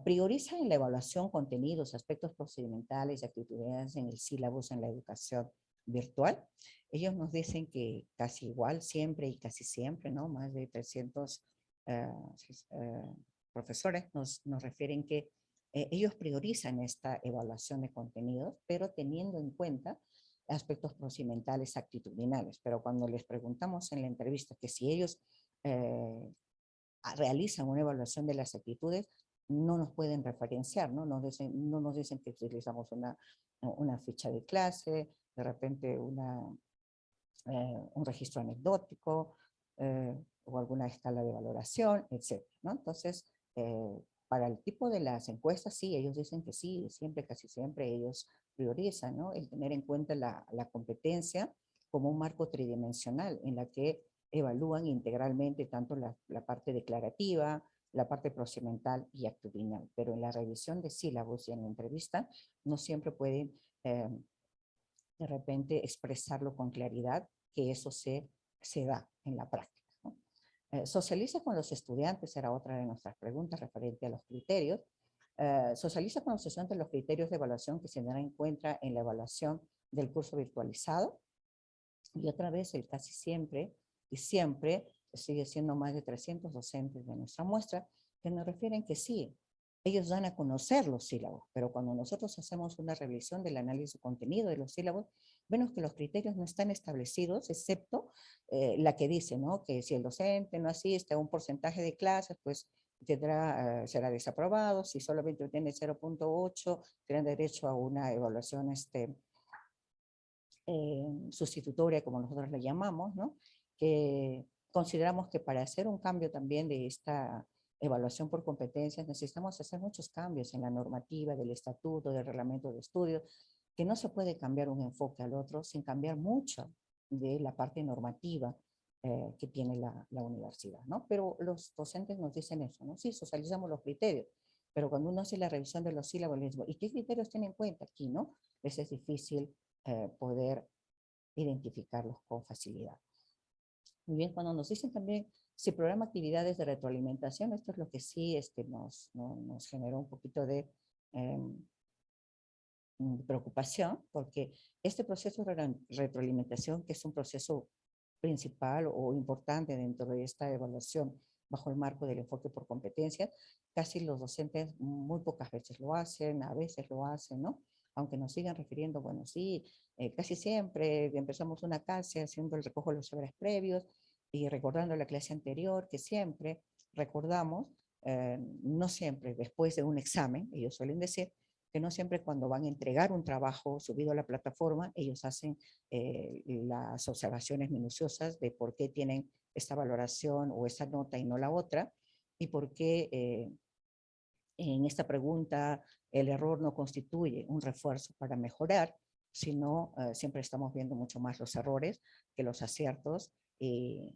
[SPEAKER 3] prioriza en la evaluación contenidos, aspectos procedimentales y actitudes en el sílabus en la educación virtual. Ellos nos dicen que casi igual siempre y casi siempre, ¿no? Más de 300 profesores nos refieren que ellos priorizan esta evaluación de contenidos, pero teniendo en cuenta aspectos procedimentales, actitudinales. Pero cuando les preguntamos en la entrevista que si ellos realizan una evaluación de las actitudes, no nos pueden referenciar, ¿no? No nos dicen que utilizamos una ficha de clase, de repente un registro anecdótico o alguna escala de valoración, etc., ¿no? Entonces, para el tipo de las encuestas, sí, ellos dicen que sí, siempre, casi siempre ellos priorizan, ¿no? El tener en cuenta la competencia como un marco tridimensional en la que evalúan integralmente tanto la parte declarativa, la parte procedimental y actitudinal, pero en la revisión de sílabos y en la entrevista no siempre pueden de repente expresarlo con claridad, que eso se da en la práctica, ¿no? Socializa con los estudiantes, era otra de nuestras preguntas referente a los criterios. Socializa con los estudiantes los criterios de evaluación que se tendrán en cuenta en la evaluación del curso virtualizado. Y otra vez, el casi siempre y siempre sigue siendo más de 300 docentes de nuestra muestra que nos refieren que sí, ellos dan a conocer los sílabos, pero cuando nosotros hacemos una revisión del análisis de contenido de los sílabos, vemos que los criterios no están establecidos, excepto la que dice, ¿no? Que si el docente no asiste a un porcentaje de clases, pues será desaprobado. Si solamente obtiene 0.8, tendrán derecho a una evaluación sustitutoria, como nosotros le llamamos, ¿no? Que consideramos que para hacer un cambio también de esta evaluación por competencias necesitamos hacer muchos cambios en la normativa, del estatuto, del reglamento de estudios, que no se puede cambiar un enfoque al otro sin cambiar mucho de la parte normativa que tiene la universidad, ¿no? Pero los docentes nos dicen eso, ¿no? Sí, socializamos los criterios, pero cuando uno hace la revisión de los sílabos, les digo, ¿y qué criterios tienen en cuenta aquí, no? Les es difícil poder identificarlos con facilidad. Muy bien, cuando nos dicen también si programa actividades de retroalimentación, esto es lo que sí nos generó un poquito de preocupación, porque este proceso de retroalimentación, que es un proceso principal o importante dentro de esta evaluación bajo el marco del enfoque por competencias, casi los docentes muy pocas veces lo hacen, a veces lo hacen, ¿no? Aunque nos sigan refiriendo, bueno, sí, casi siempre empezamos una clase haciendo el recojo de los saberes previos y recordando la clase anterior, que siempre recordamos, no siempre después de un examen, ellos suelen decir, que no siempre cuando van a entregar un trabajo subido a la plataforma, ellos hacen las observaciones minuciosas de por qué tienen esta valoración o esta nota y no la otra, y por qué en esta pregunta el error no constituye un refuerzo para mejorar, sino siempre estamos viendo mucho más los errores que los aciertos y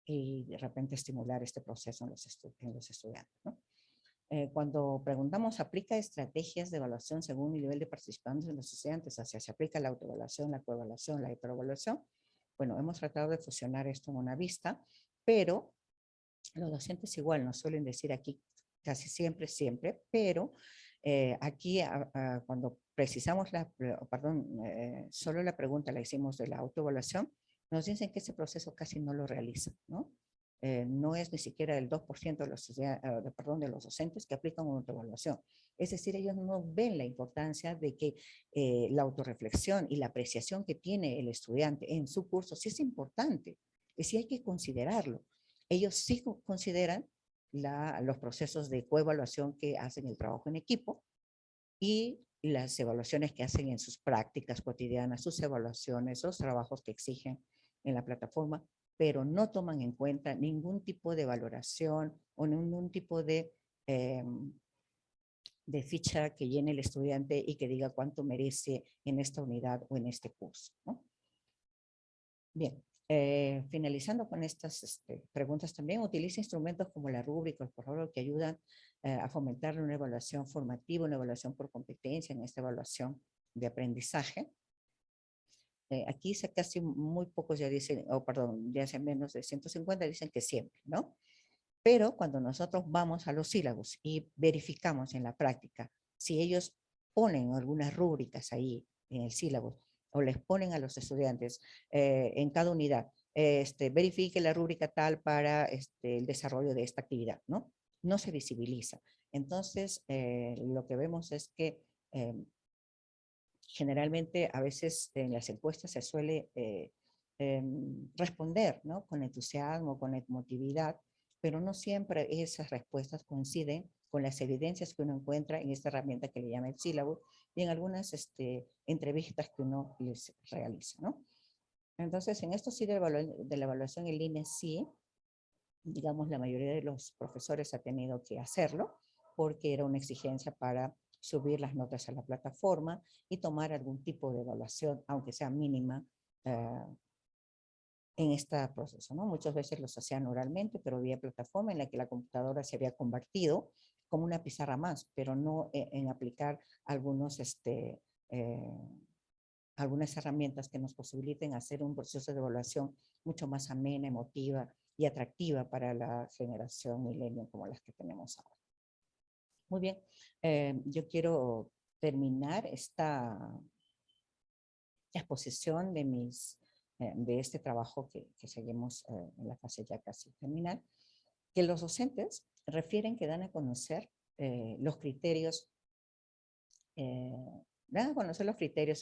[SPEAKER 3] de repente estimular este proceso en los estudiantes, ¿no? Cuando preguntamos, ¿aplica estrategias de evaluación según el nivel de participantes de los estudiantes? O sea, ¿se aplica la autoevaluación, la coevaluación, la heteroevaluación? Bueno, hemos tratado de fusionar esto en una vista, pero los docentes igual nos suelen decir aquí casi siempre, pero aquí cuando precisamos solo la pregunta la hicimos de la autoevaluación, nos dicen que ese proceso casi no lo realizan, ¿no? No es ni siquiera el 2% de de los docentes que aplican una autoevaluación. Es decir, ellos no ven la importancia de que la autorreflexión y la apreciación que tiene el estudiante en su curso sí es importante, y sí hay que considerarlo. Ellos sí consideran los procesos de coevaluación que hacen el trabajo en equipo y las evaluaciones que hacen en sus prácticas cotidianas, sus evaluaciones, los trabajos que exigen en la plataforma, pero no toman en cuenta ningún tipo de valoración o ningún tipo de ficha que llene el estudiante y que diga cuánto merece en esta unidad o en este curso, ¿no? Bien, finalizando con estas preguntas también, utiliza instrumentos como la rúbrica, por favor, que ayudan a fomentar una evaluación formativa, una evaluación por competencia en esta evaluación de aprendizaje. Aquí casi muy pocos ya dicen, ya hacen menos de 150, dicen que siempre, ¿no? Pero cuando nosotros vamos a los sílabos y verificamos en la práctica si ellos ponen algunas rúbricas ahí en el sílabo o les ponen a los estudiantes en cada unidad, verifique la rúbrica tal para el desarrollo de esta actividad, ¿no? No se visibiliza. Entonces, lo que vemos es que generalmente a veces en las encuestas se suele responder, ¿no? Con entusiasmo, con emotividad, pero no siempre esas respuestas coinciden con las evidencias que uno encuentra en esta herramienta que le llama el sílabo y en algunas entrevistas que uno les realiza, ¿no? Entonces, en esto sí de la evaluación en línea, sí, digamos, la mayoría de los profesores ha tenido que hacerlo porque era una exigencia para subir las notas a la plataforma y tomar algún tipo de evaluación, aunque sea mínima, en este proceso, ¿no? Muchas veces los hacían oralmente, pero vía plataforma en la que la computadora se había convertido como una pizarra más, pero no en aplicar algunas herramientas que nos posibiliten hacer un proceso de evaluación mucho más amena, emotiva y atractiva para la generación millennial como las que tenemos ahora. Muy bien. Yo quiero terminar esta exposición de este trabajo que seguimos en la fase ya casi terminal, que los docentes refieren que dan a conocer los criterios,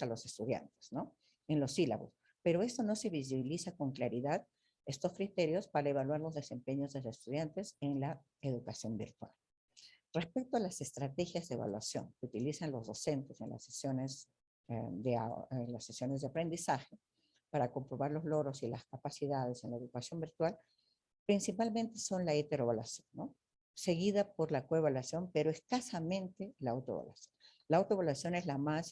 [SPEAKER 3] a los estudiantes, ¿no? En los sílabos, pero esto no se visualiza con claridad estos criterios para evaluar los desempeños de los estudiantes en la educación virtual. Respecto a las estrategias de evaluación que utilizan los docentes en las sesiones de aprendizaje para comprobar los logros y las capacidades en la educación virtual, principalmente son la heteroevaluación, ¿no? Seguida por la coevaluación, pero escasamente la autoevaluación. La autoevaluación es la más,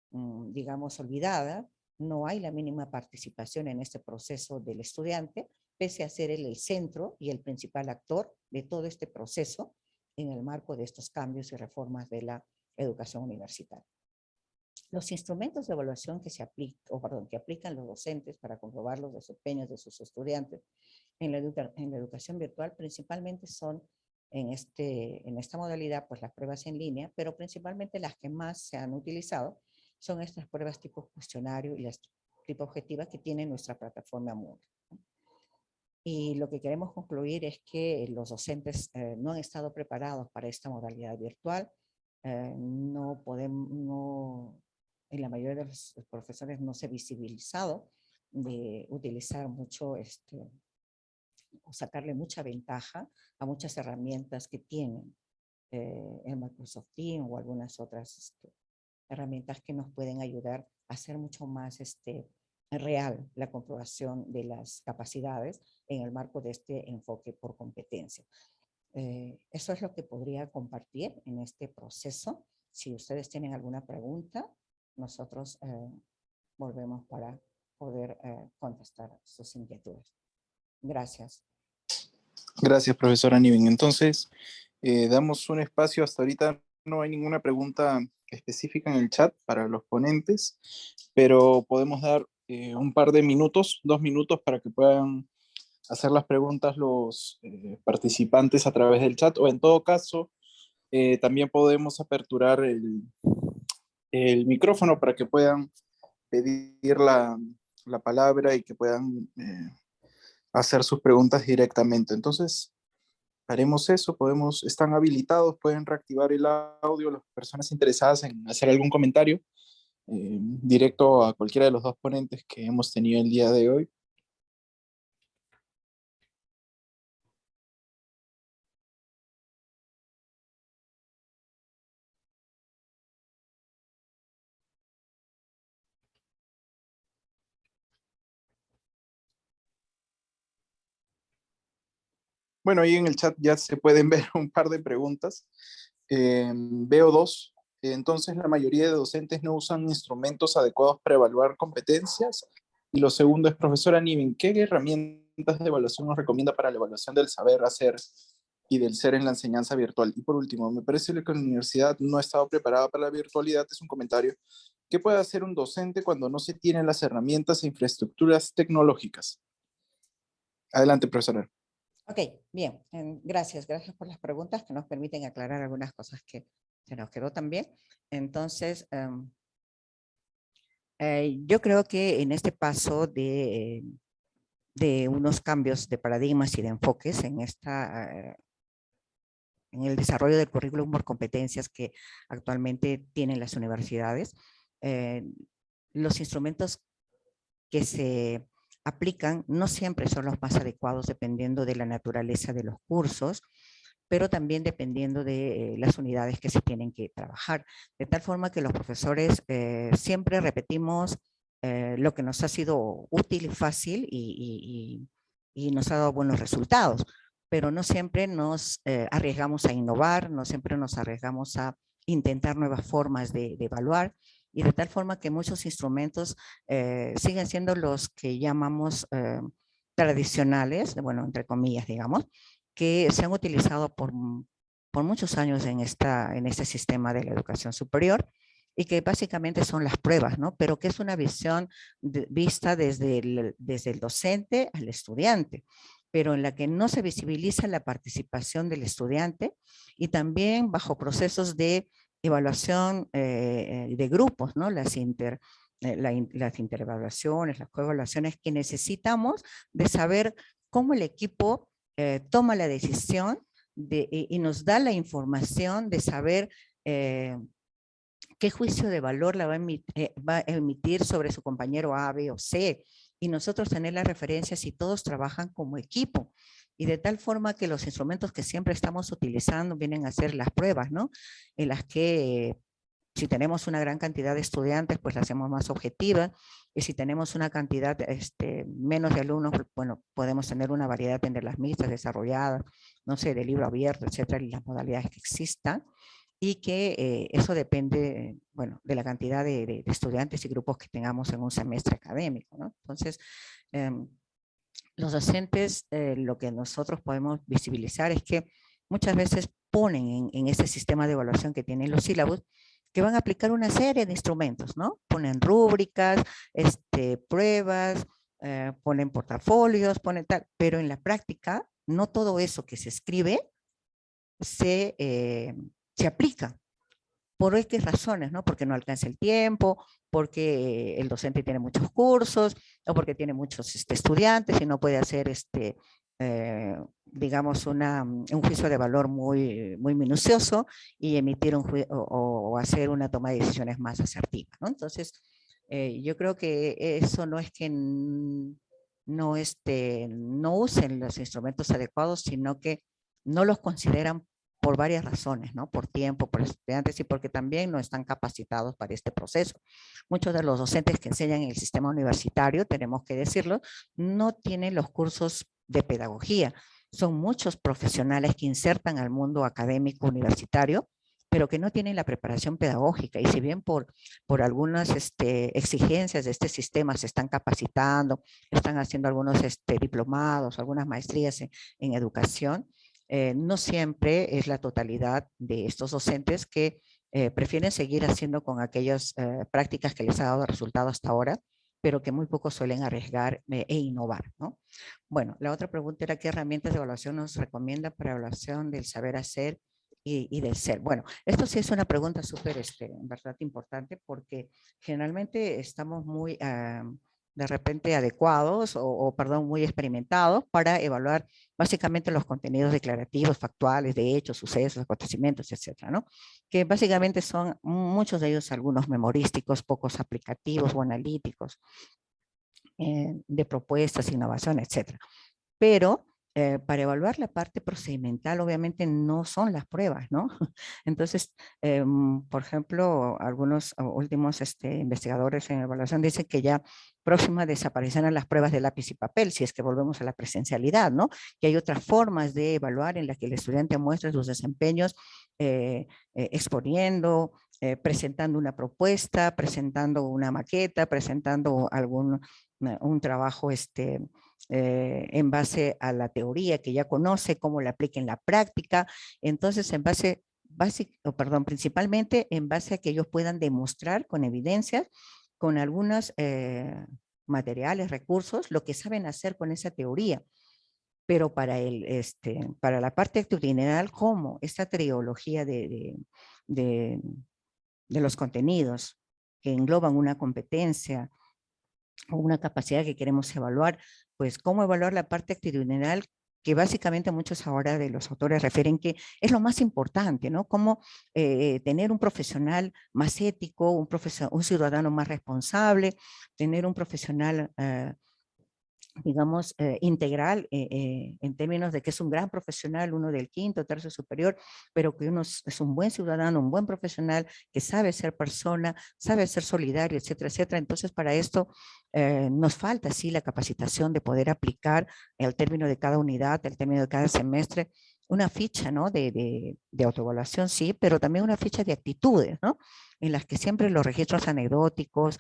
[SPEAKER 3] digamos, olvidada. No hay la mínima participación en este proceso del estudiante, pese a ser él el centro y el principal actor de todo este proceso en el marco de estos cambios y reformas de la educación universitaria. Los instrumentos de evaluación que aplican los docentes para comprobar los desempeños de sus estudiantes en la educación virtual principalmente son en esta modalidad, pues las pruebas en línea, pero principalmente las que más se han utilizado son estas pruebas tipo cuestionario y las tipo objetivas que tiene nuestra plataforma Moodle. Y lo que queremos concluir es que los docentes no han estado preparados para esta modalidad virtual. En la mayoría de los profesores no se ha visibilizado de utilizar mucho o sacarle mucha ventaja a muchas herramientas que tienen el Microsoft Teams o algunas otras herramientas que nos pueden ayudar a hacer mucho más real la comprobación de las capacidades en el marco de este enfoque por competencia. Eso es lo que podría compartir en este proceso. Si ustedes tienen alguna pregunta, nosotros volvemos para poder contestar sus inquietudes. Gracias.
[SPEAKER 4] Gracias, profesora Niven. Entonces, damos un espacio. Hasta ahorita no hay ninguna pregunta específica en el chat para los ponentes, pero podemos dar un par de minutos, 2 minutos, para que puedan hacer las preguntas los participantes a través del chat, o en todo caso, también podemos aperturar el micrófono para que puedan pedir la palabra y que puedan hacer sus preguntas directamente. Entonces, haremos eso, están habilitados, pueden reactivar el audio, las personas interesadas en hacer algún comentario directo a cualquiera de los dos ponentes que hemos tenido el día de hoy. Bueno, ahí en el chat ya se pueden ver un par de preguntas. Veo 2. Entonces, la mayoría de docentes no usan instrumentos adecuados para evaluar competencias. Y lo segundo es, profesora Niven, ¿qué herramientas de evaluación nos recomienda para la evaluación del saber hacer y del ser en la enseñanza virtual? Y por último, me parece que la universidad no ha estado preparada para la virtualidad. Es un comentario. ¿Qué puede hacer un docente cuando no se tienen las herramientas e infraestructuras tecnológicas? Adelante, profesora.
[SPEAKER 3] Ok, bien. Gracias por las preguntas que nos permiten aclarar algunas cosas que se nos quedó también. Entonces, yo creo que en este paso de unos cambios de paradigmas y de enfoques en el desarrollo del currículum por competencias que actualmente tienen las universidades, los instrumentos que se aplican no siempre son los más adecuados dependiendo de la naturaleza de los cursos, pero también dependiendo de las unidades que se tienen que trabajar. De tal forma que los profesores siempre repetimos lo que nos ha sido útil y fácil y nos ha dado buenos resultados, pero no siempre nos arriesgamos a innovar, no siempre nos arriesgamos a intentar nuevas formas de evaluar, y de tal forma que muchos instrumentos siguen siendo los que llamamos tradicionales, bueno, entre comillas, digamos, que se han utilizado por muchos años en este sistema de la educación superior, y que básicamente son las pruebas, ¿no? Pero que es una visión vista desde el docente al estudiante. pero en la que no se visibiliza la participación del estudiante y también bajo procesos de evaluación de grupos, ¿no? Las interevaluaciones, las coevaluaciones que necesitamos de saber cómo el equipo toma la decisión y nos da la información de saber qué juicio de valor va a emitir sobre su compañero A, B o C, y nosotros tener las referencias y todos trabajan como equipo. Y de tal forma que los instrumentos que siempre estamos utilizando vienen a ser las pruebas, ¿no? En las que si tenemos una gran cantidad de estudiantes, pues la hacemos más objetiva, y si tenemos una cantidad menos de alumnos, bueno, podemos tener una variedad entre las mixtas desarrolladas, no sé, de libro abierto, etcétera, y las modalidades que existan, y que eso depende, bueno, de la cantidad de estudiantes y grupos que tengamos en un semestre académico, ¿no? Entonces, los docentes, lo que nosotros podemos visibilizar es que muchas veces ponen en ese sistema de evaluación que tienen los sílabos, que van a aplicar una serie de instrumentos, ¿no? Ponen rúbricas, pruebas, ponen portafolios, ponen tal, pero en la práctica no todo eso que se escribe se aplica. ¿Por X razones? ¿No? Porque no alcanza el tiempo, porque el docente tiene muchos cursos, o porque tiene muchos estudiantes y no puede hacer digamos, un juicio de valor muy minucioso y emitir o hacer una toma de decisiones más asertiva, ¿no? Entonces, yo creo que eso no es que no usen los instrumentos adecuados, sino que no los consideran por varias razones, ¿no? Por tiempo, por estudiantes y porque también no están capacitados para este proceso. Muchos de los docentes que enseñan en el sistema universitario, tenemos que decirlo, no tienen los cursos de pedagogía. Son muchos profesionales que insertan al mundo académico universitario, pero que no tienen la preparación pedagógica. Y si bien por algunas exigencias de este sistema se están capacitando, están haciendo algunos diplomados, algunas maestrías en educación, no siempre es la totalidad de estos docentes que prefieren seguir haciendo con aquellas prácticas que les ha dado resultado hasta ahora, pero que muy pocos suelen arriesgar e innovar, ¿no? Bueno, la otra pregunta era qué herramientas de evaluación nos recomienda para evaluación del saber hacer y del ser. Bueno, esto sí es una pregunta súper, en verdad, importante, porque generalmente estamos muy de repente adecuados perdón, muy experimentados para evaluar básicamente los contenidos declarativos, factuales, de hechos, sucesos, acontecimientos, etcétera, ¿no? Que básicamente son muchos de ellos algunos memorísticos, pocos aplicativos o analíticos, de propuestas, innovación, etcétera. Pero para evaluar la parte procedimental, obviamente no son las pruebas, ¿no? Entonces, por ejemplo, algunos últimos investigadores en evaluación dicen que ya próxima desaparecerán las pruebas de lápiz y papel, si es que volvemos a la presencialidad, ¿no? Que hay otras formas de evaluar en las que el estudiante muestra sus desempeños exponiendo, presentando una propuesta, presentando una maqueta, presentando un trabajo en base a la teoría que ya conoce, cómo la aplica en la práctica. Entonces, principalmente en base a que ellos puedan demostrar con evidencias, con algunos materiales, recursos, lo que saben hacer con esa teoría. Pero para la parte actitudinal, ¿cómo? Esta triología de los contenidos que engloban una competencia o una capacidad que queremos evaluar, pues cómo evaluar la parte actitudinal, que básicamente muchos ahora de los autores refieren que es lo más importante, ¿no? Cómo tener un profesional más ético, un ciudadano más responsable, tener un profesional digamos, integral en términos de que es un gran profesional, uno del quinto, tercio superior, pero que uno es un buen ciudadano, un buen profesional, que sabe ser persona, sabe ser solidario, etcétera, etcétera. Entonces, para esto nos falta, sí, la capacitación de poder aplicar al término de cada unidad, al término de cada semestre, una ficha, ¿no? de autoevaluación, sí, pero también una ficha de actitudes, ¿no? En las que siempre los registros anecdóticos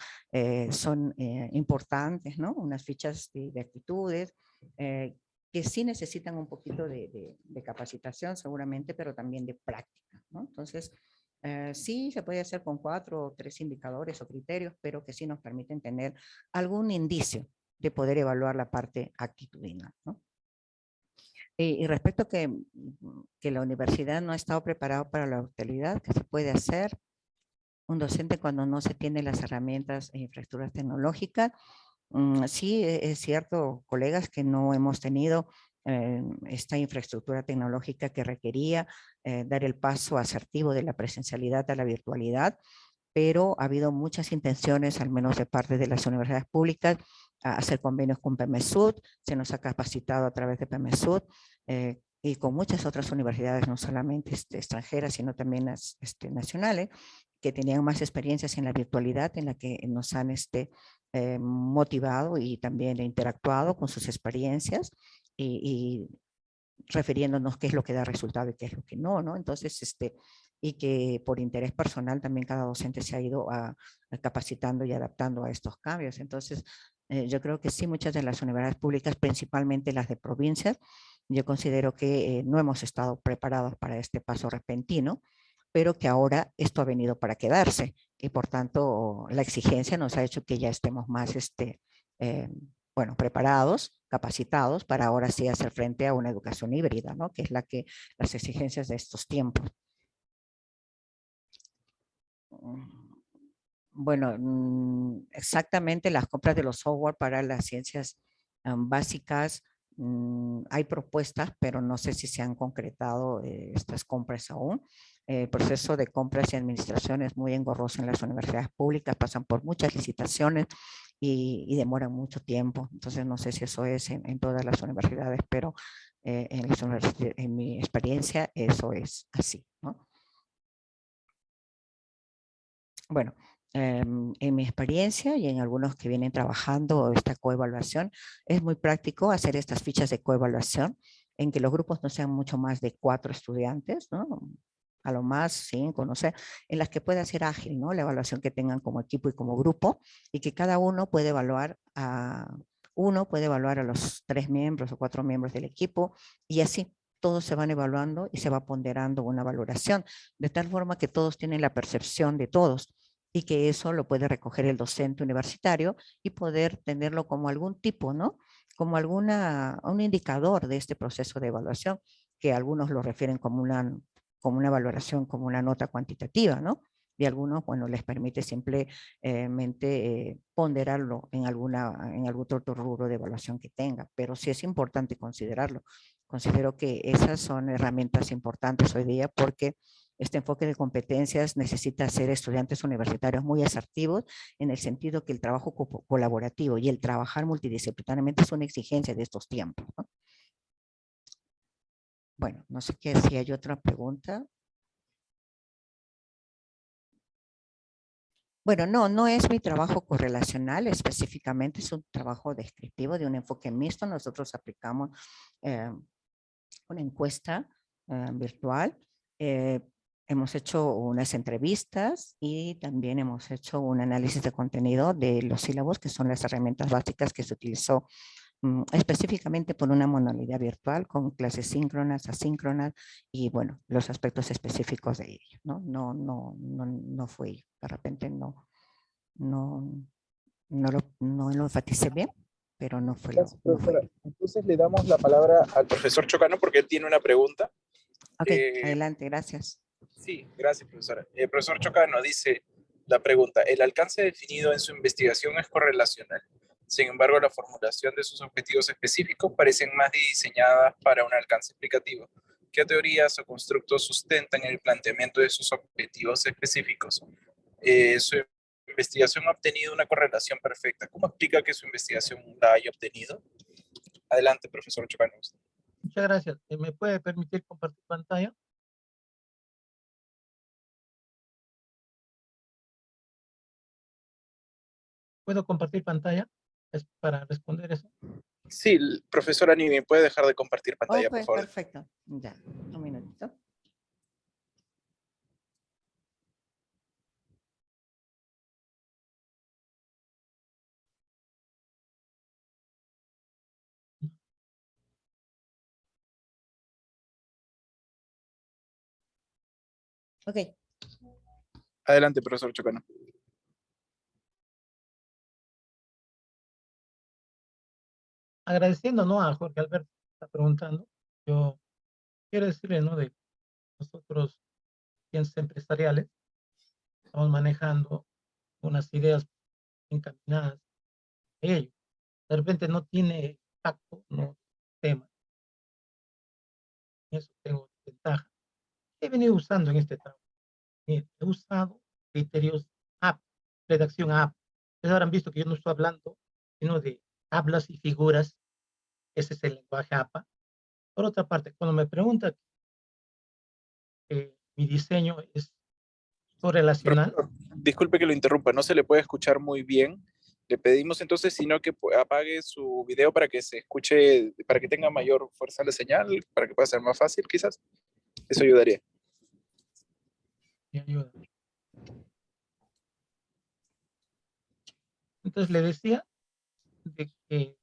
[SPEAKER 3] son importantes, ¿no? Unas fichas de actitudes que sí necesitan un poquito de capacitación seguramente, pero también de práctica, ¿no? Entonces, sí se puede hacer con 4 o 3 indicadores o criterios, pero que sí nos permiten tener algún indicio de poder evaluar la parte actitudinal, ¿no? Y respecto que la universidad no ha estado preparada para la utilidad, ¿qué se puede hacer? Un docente cuando no se tiene las herramientas e infraestructuras tecnológicas. Sí, es cierto, colegas, que no hemos tenido esta infraestructura tecnológica que requería dar el paso asertivo de la presencialidad a la virtualidad, pero ha habido muchas intenciones, al menos de parte de las universidades públicas, a hacer convenios con PEMESUD, se nos ha capacitado a través de PEMESUD, y con muchas otras universidades, no solamente extranjeras, sino también nacionales, que tenían más experiencias en la virtualidad, en la que nos han motivado y también interactuado con sus experiencias y refiriéndonos qué es lo que da resultado y qué es lo que no, ¿no? Entonces, y que por interés personal también cada docente se ha ido capacitando y adaptando a estos cambios. Entonces, yo creo que sí, muchas de las universidades públicas, principalmente las de provincias, yo considero que no hemos estado preparados para este paso repentino, pero que ahora esto ha venido para quedarse y por tanto la exigencia nos ha hecho que ya estemos más eh, bueno, preparados, capacitados para ahora sí hacer frente a una educación híbrida, ¿no? Que es las exigencias de estos tiempos. Bueno, exactamente las compras de los software para las ciencias básicas, hay propuestas, pero no sé si se han concretado estas compras aún. El proceso de compras y administración es muy engorroso en las universidades públicas, pasan por muchas licitaciones y demoran mucho tiempo. Entonces no sé si eso es en todas las universidades, pero en mi experiencia eso es así, ¿no? Bueno, en mi experiencia y en algunos que vienen trabajando esta coevaluación, es muy práctico hacer estas fichas de coevaluación en que los grupos no sean mucho más de 4 estudiantes, ¿no? A lo más 5, no sé, en las que pueda ser ágil, ¿no? La evaluación que tengan como equipo y como grupo, y que cada uno puede evaluar a los 3 miembros o 4 miembros del equipo, y así todos se van evaluando y se va ponderando una valoración, de tal forma que todos tienen la percepción de todos y que eso lo puede recoger el docente universitario y poder tenerlo como algún tipo, ¿no? Como un indicador de este proceso de evaluación, que algunos lo refieren como una valoración, como una nota cuantitativa, ¿no? Y algunos, bueno, les permite simplemente ponderarlo en algún otro rubro de evaluación que tenga, pero sí es importante considerarlo. Considero que esas son herramientas importantes hoy día porque este enfoque de competencias necesita ser estudiantes universitarios muy asertivos en el sentido que el trabajo colaborativo y el trabajar multidisciplinariamente es una exigencia de estos tiempos, ¿no? Bueno, no sé si hay otra pregunta. Bueno, no es mi trabajo correlacional específicamente, es un trabajo descriptivo de un enfoque mixto. Nosotros aplicamos una encuesta virtual. Hemos hecho unas entrevistas y también hemos hecho un análisis de contenido de los sílabos, que son las herramientas básicas que se utilizó específicamente por una modalidad virtual con clases síncronas, asíncronas y bueno, los aspectos específicos de ello, ¿no? No fue, de repente no lo enfaticé bien, pero no fue
[SPEAKER 4] Gracias,
[SPEAKER 3] no fue.
[SPEAKER 4] profesora. Entonces le damos la palabra al profesor Chocano porque él tiene una pregunta.
[SPEAKER 3] Ok, adelante, gracias.
[SPEAKER 4] Sí, gracias, profesora. El profesor Chocano dice la pregunta: el alcance definido en su investigación es correlacional. Sin embargo, la formulación de sus objetivos específicos parecen más diseñadas para un alcance explicativo. ¿Qué teorías o constructos sustentan el planteamiento de sus objetivos específicos? Su investigación ha obtenido una correlación perfecta. ¿Cómo explica que su investigación la haya obtenido? Adelante, profesor Chocano.
[SPEAKER 2] Muchas gracias. ¿Me puede permitir compartir pantalla? ¿Puedo compartir pantalla? Es para responder eso.
[SPEAKER 4] Sí, profesora Nivi, ¿puede dejar de compartir pantalla, por favor?
[SPEAKER 3] Perfecto. Ya, un minutito. Ok.
[SPEAKER 4] Adelante, profesor Chocano.
[SPEAKER 2] Agradeciendo, ¿no?, a Jorge Alberto que está preguntando. Yo quiero decirle, ¿no? De nosotros, ciencias empresariales, estamos manejando unas ideas encaminadas a ello. De repente no tiene tacto, no tema. En eso tengo ventaja. He venido usando en este trabajo. He usado criterios AP, redacción AP. Ustedes habrán visto que yo no estoy hablando, sino de hablas y figuras. Ese es el lenguaje APA. Por otra parte, cuando me preguntan mi diseño es correlacional,
[SPEAKER 4] Profesor, disculpe que lo interrumpa, no se le puede escuchar muy bien. Le pedimos entonces, sino que apague su video para que se escuche, para que tenga mayor fuerza la señal, para que pueda ser más fácil, quizás. Eso ayudaría.
[SPEAKER 2] me ayuda. Entonces le decía de que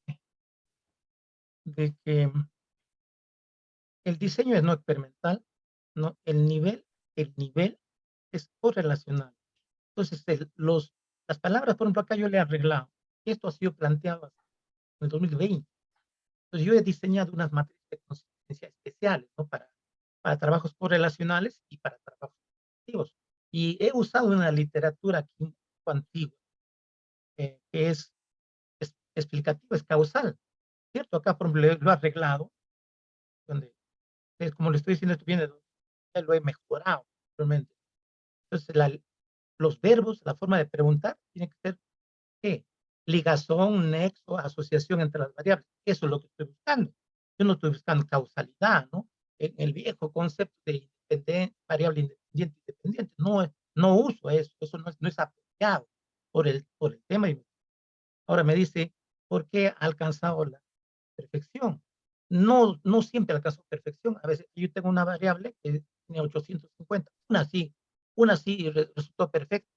[SPEAKER 2] el diseño es no experimental, no, el nivel es correlacional. Entonces, las palabras, por ejemplo, acá yo le he arreglado. Esto ha sido planteado en el 2020. Entonces, yo he diseñado unas matrices de consistencia especiales, ¿no? Para trabajos correlacionales y para trabajos activos. Y he usado una literatura aquí antigua, que es explicativa, es causal, ¿cierto? Acá, por ejemplo, lo he arreglado, donde, como le estoy diciendo, esto viene de donde ya lo he mejorado, realmente. Entonces, los verbos, la forma de preguntar, tiene que ser, ¿qué? Ligazón, nexo, asociación entre las variables. Eso es lo que estoy buscando. Yo no estoy buscando causalidad, ¿no? El viejo concepto de variable independiente, independiente. No uso eso. Eso no es apropiado por el tema. Ahora me dice, ¿por qué ha alcanzado la perfección? No siempre alcanzó perfección. A veces yo tengo una variable que tiene 850. Una sí resultó perfecta.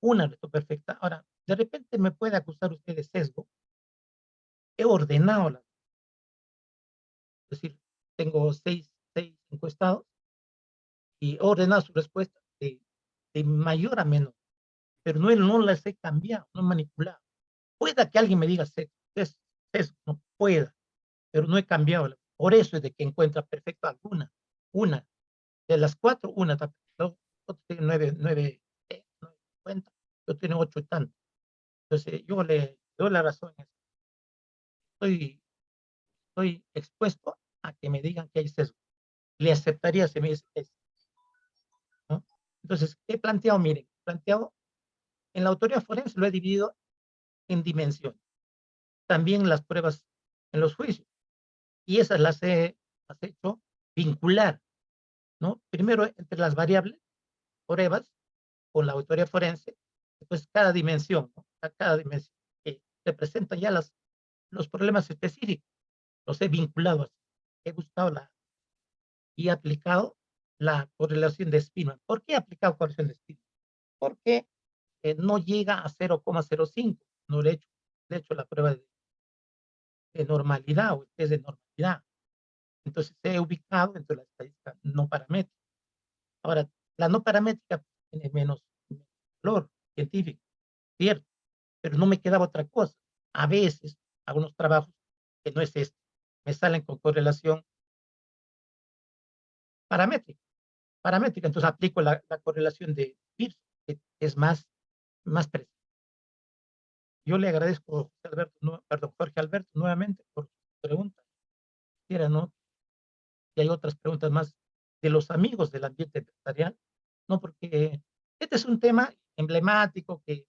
[SPEAKER 2] Una resultó perfecta. Ahora, de repente me puede acusar usted de sesgo. He ordenado es decir, tengo seis encuestados y he ordenado su respuesta de mayor a menor, pero no las he cambiado, no he manipulado. Pueda que alguien me diga sesgo, no pueda, pero no he cambiado. Por eso es de que encuentra perfecto alguna. Una de las cuatro, una está perfecta. Otro tiene 9.50, yo tiene 8 y tanto. Entonces, yo le doy la razón en eso. Estoy expuesto a que me digan que hay sesgo. Le aceptaría si me dice que es, ¿no? Entonces, he planteado, miren, en la autoría forense lo he dividido en dimensiones. También las pruebas en los juicios. Y esas las he hecho vincular, ¿no? Primero entre las variables, pruebas, con la autoría forense, después cada dimensión, ¿no? A cada dimensión que representan ya los problemas específicos. Los he vinculado así. He buscado y aplicado la correlación de Spearman. ¿Por qué he aplicado correlación de Spearman? Porque no llega a 0,05. No le he hecho la prueba de normalidad o el test de normalidad. Entonces he ubicado entre la estadística no paramétrica. Ahora, la no paramétrica tiene menos valor científico, cierto, pero no me quedaba otra cosa. A veces, algunos trabajos que no es esto, me salen con correlación paramétrica. Entonces aplico la correlación de Pearson, que es más precisa. Yo le agradezco, Jorge Alberto, nuevamente por su pregunta. Quisiera, ¿no? Y hay otras preguntas más de los amigos del ambiente empresarial, ¿no? Porque este es un tema emblemático que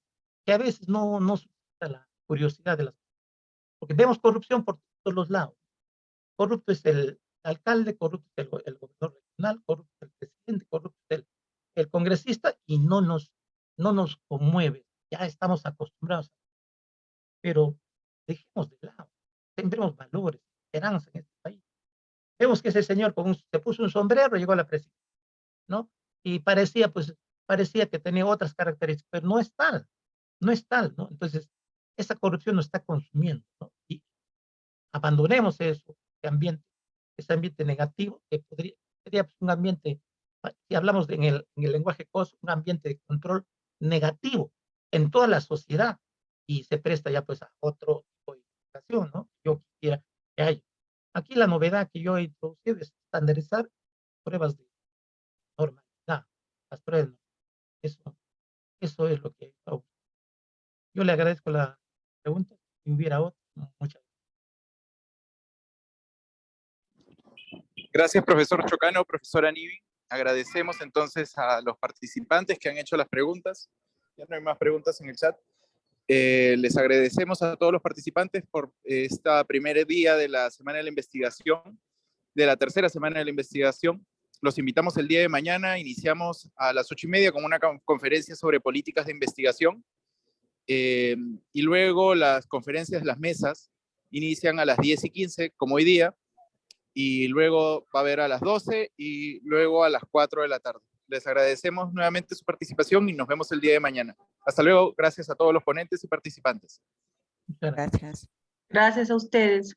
[SPEAKER 2] a veces no suscita la curiosidad de las personas. Porque vemos corrupción por todos los lados. Corrupto es el alcalde, corrupto es el gobernador regional, corrupto es el presidente, corrupto es el congresista y no nos conmueve. Ya estamos acostumbrados. Pero dejemos de lado, tendremos valores, esperanza en este país. Vemos que ese señor se puso un sombrero y llegó a la presidencia, ¿no? Y parecía que tenía otras características, pero no es tal, ¿no? Entonces, esa corrupción nos está consumiendo, ¿no? Y abandonemos ese ambiente negativo, que sería pues, un ambiente, si hablamos en el lenguaje COS, un ambiente de control negativo en toda la sociedad, y se presta ya pues a otro tipo de educación, ¿no? Yo quisiera que haya. Aquí la novedad que yo he introducido es estandarizar pruebas de normalidad, las pruebas. Eso es lo que hago. Yo le agradezco la pregunta. Si hubiera otra, muchas
[SPEAKER 4] Gracias, profesor Chocano, profesora Nivi. Agradecemos entonces a los participantes que han hecho las preguntas. Ya no hay más preguntas en el chat. Les agradecemos a todos los participantes por esta primer día de la semana de la investigación, de la tercera semana de la investigación. Los invitamos el día de mañana. Iniciamos a las 8:30 con una conferencia sobre políticas de investigación. Y luego las conferencias, las mesas, inician a las 10:15, como hoy día, y luego va a haber a las 12 y luego a las 4 de la tarde. Les agradecemos nuevamente su participación y nos vemos el día de mañana. Hasta luego, gracias a todos los ponentes y participantes.
[SPEAKER 2] gracias.
[SPEAKER 3] Gracias.
[SPEAKER 5] Gracias a ustedes.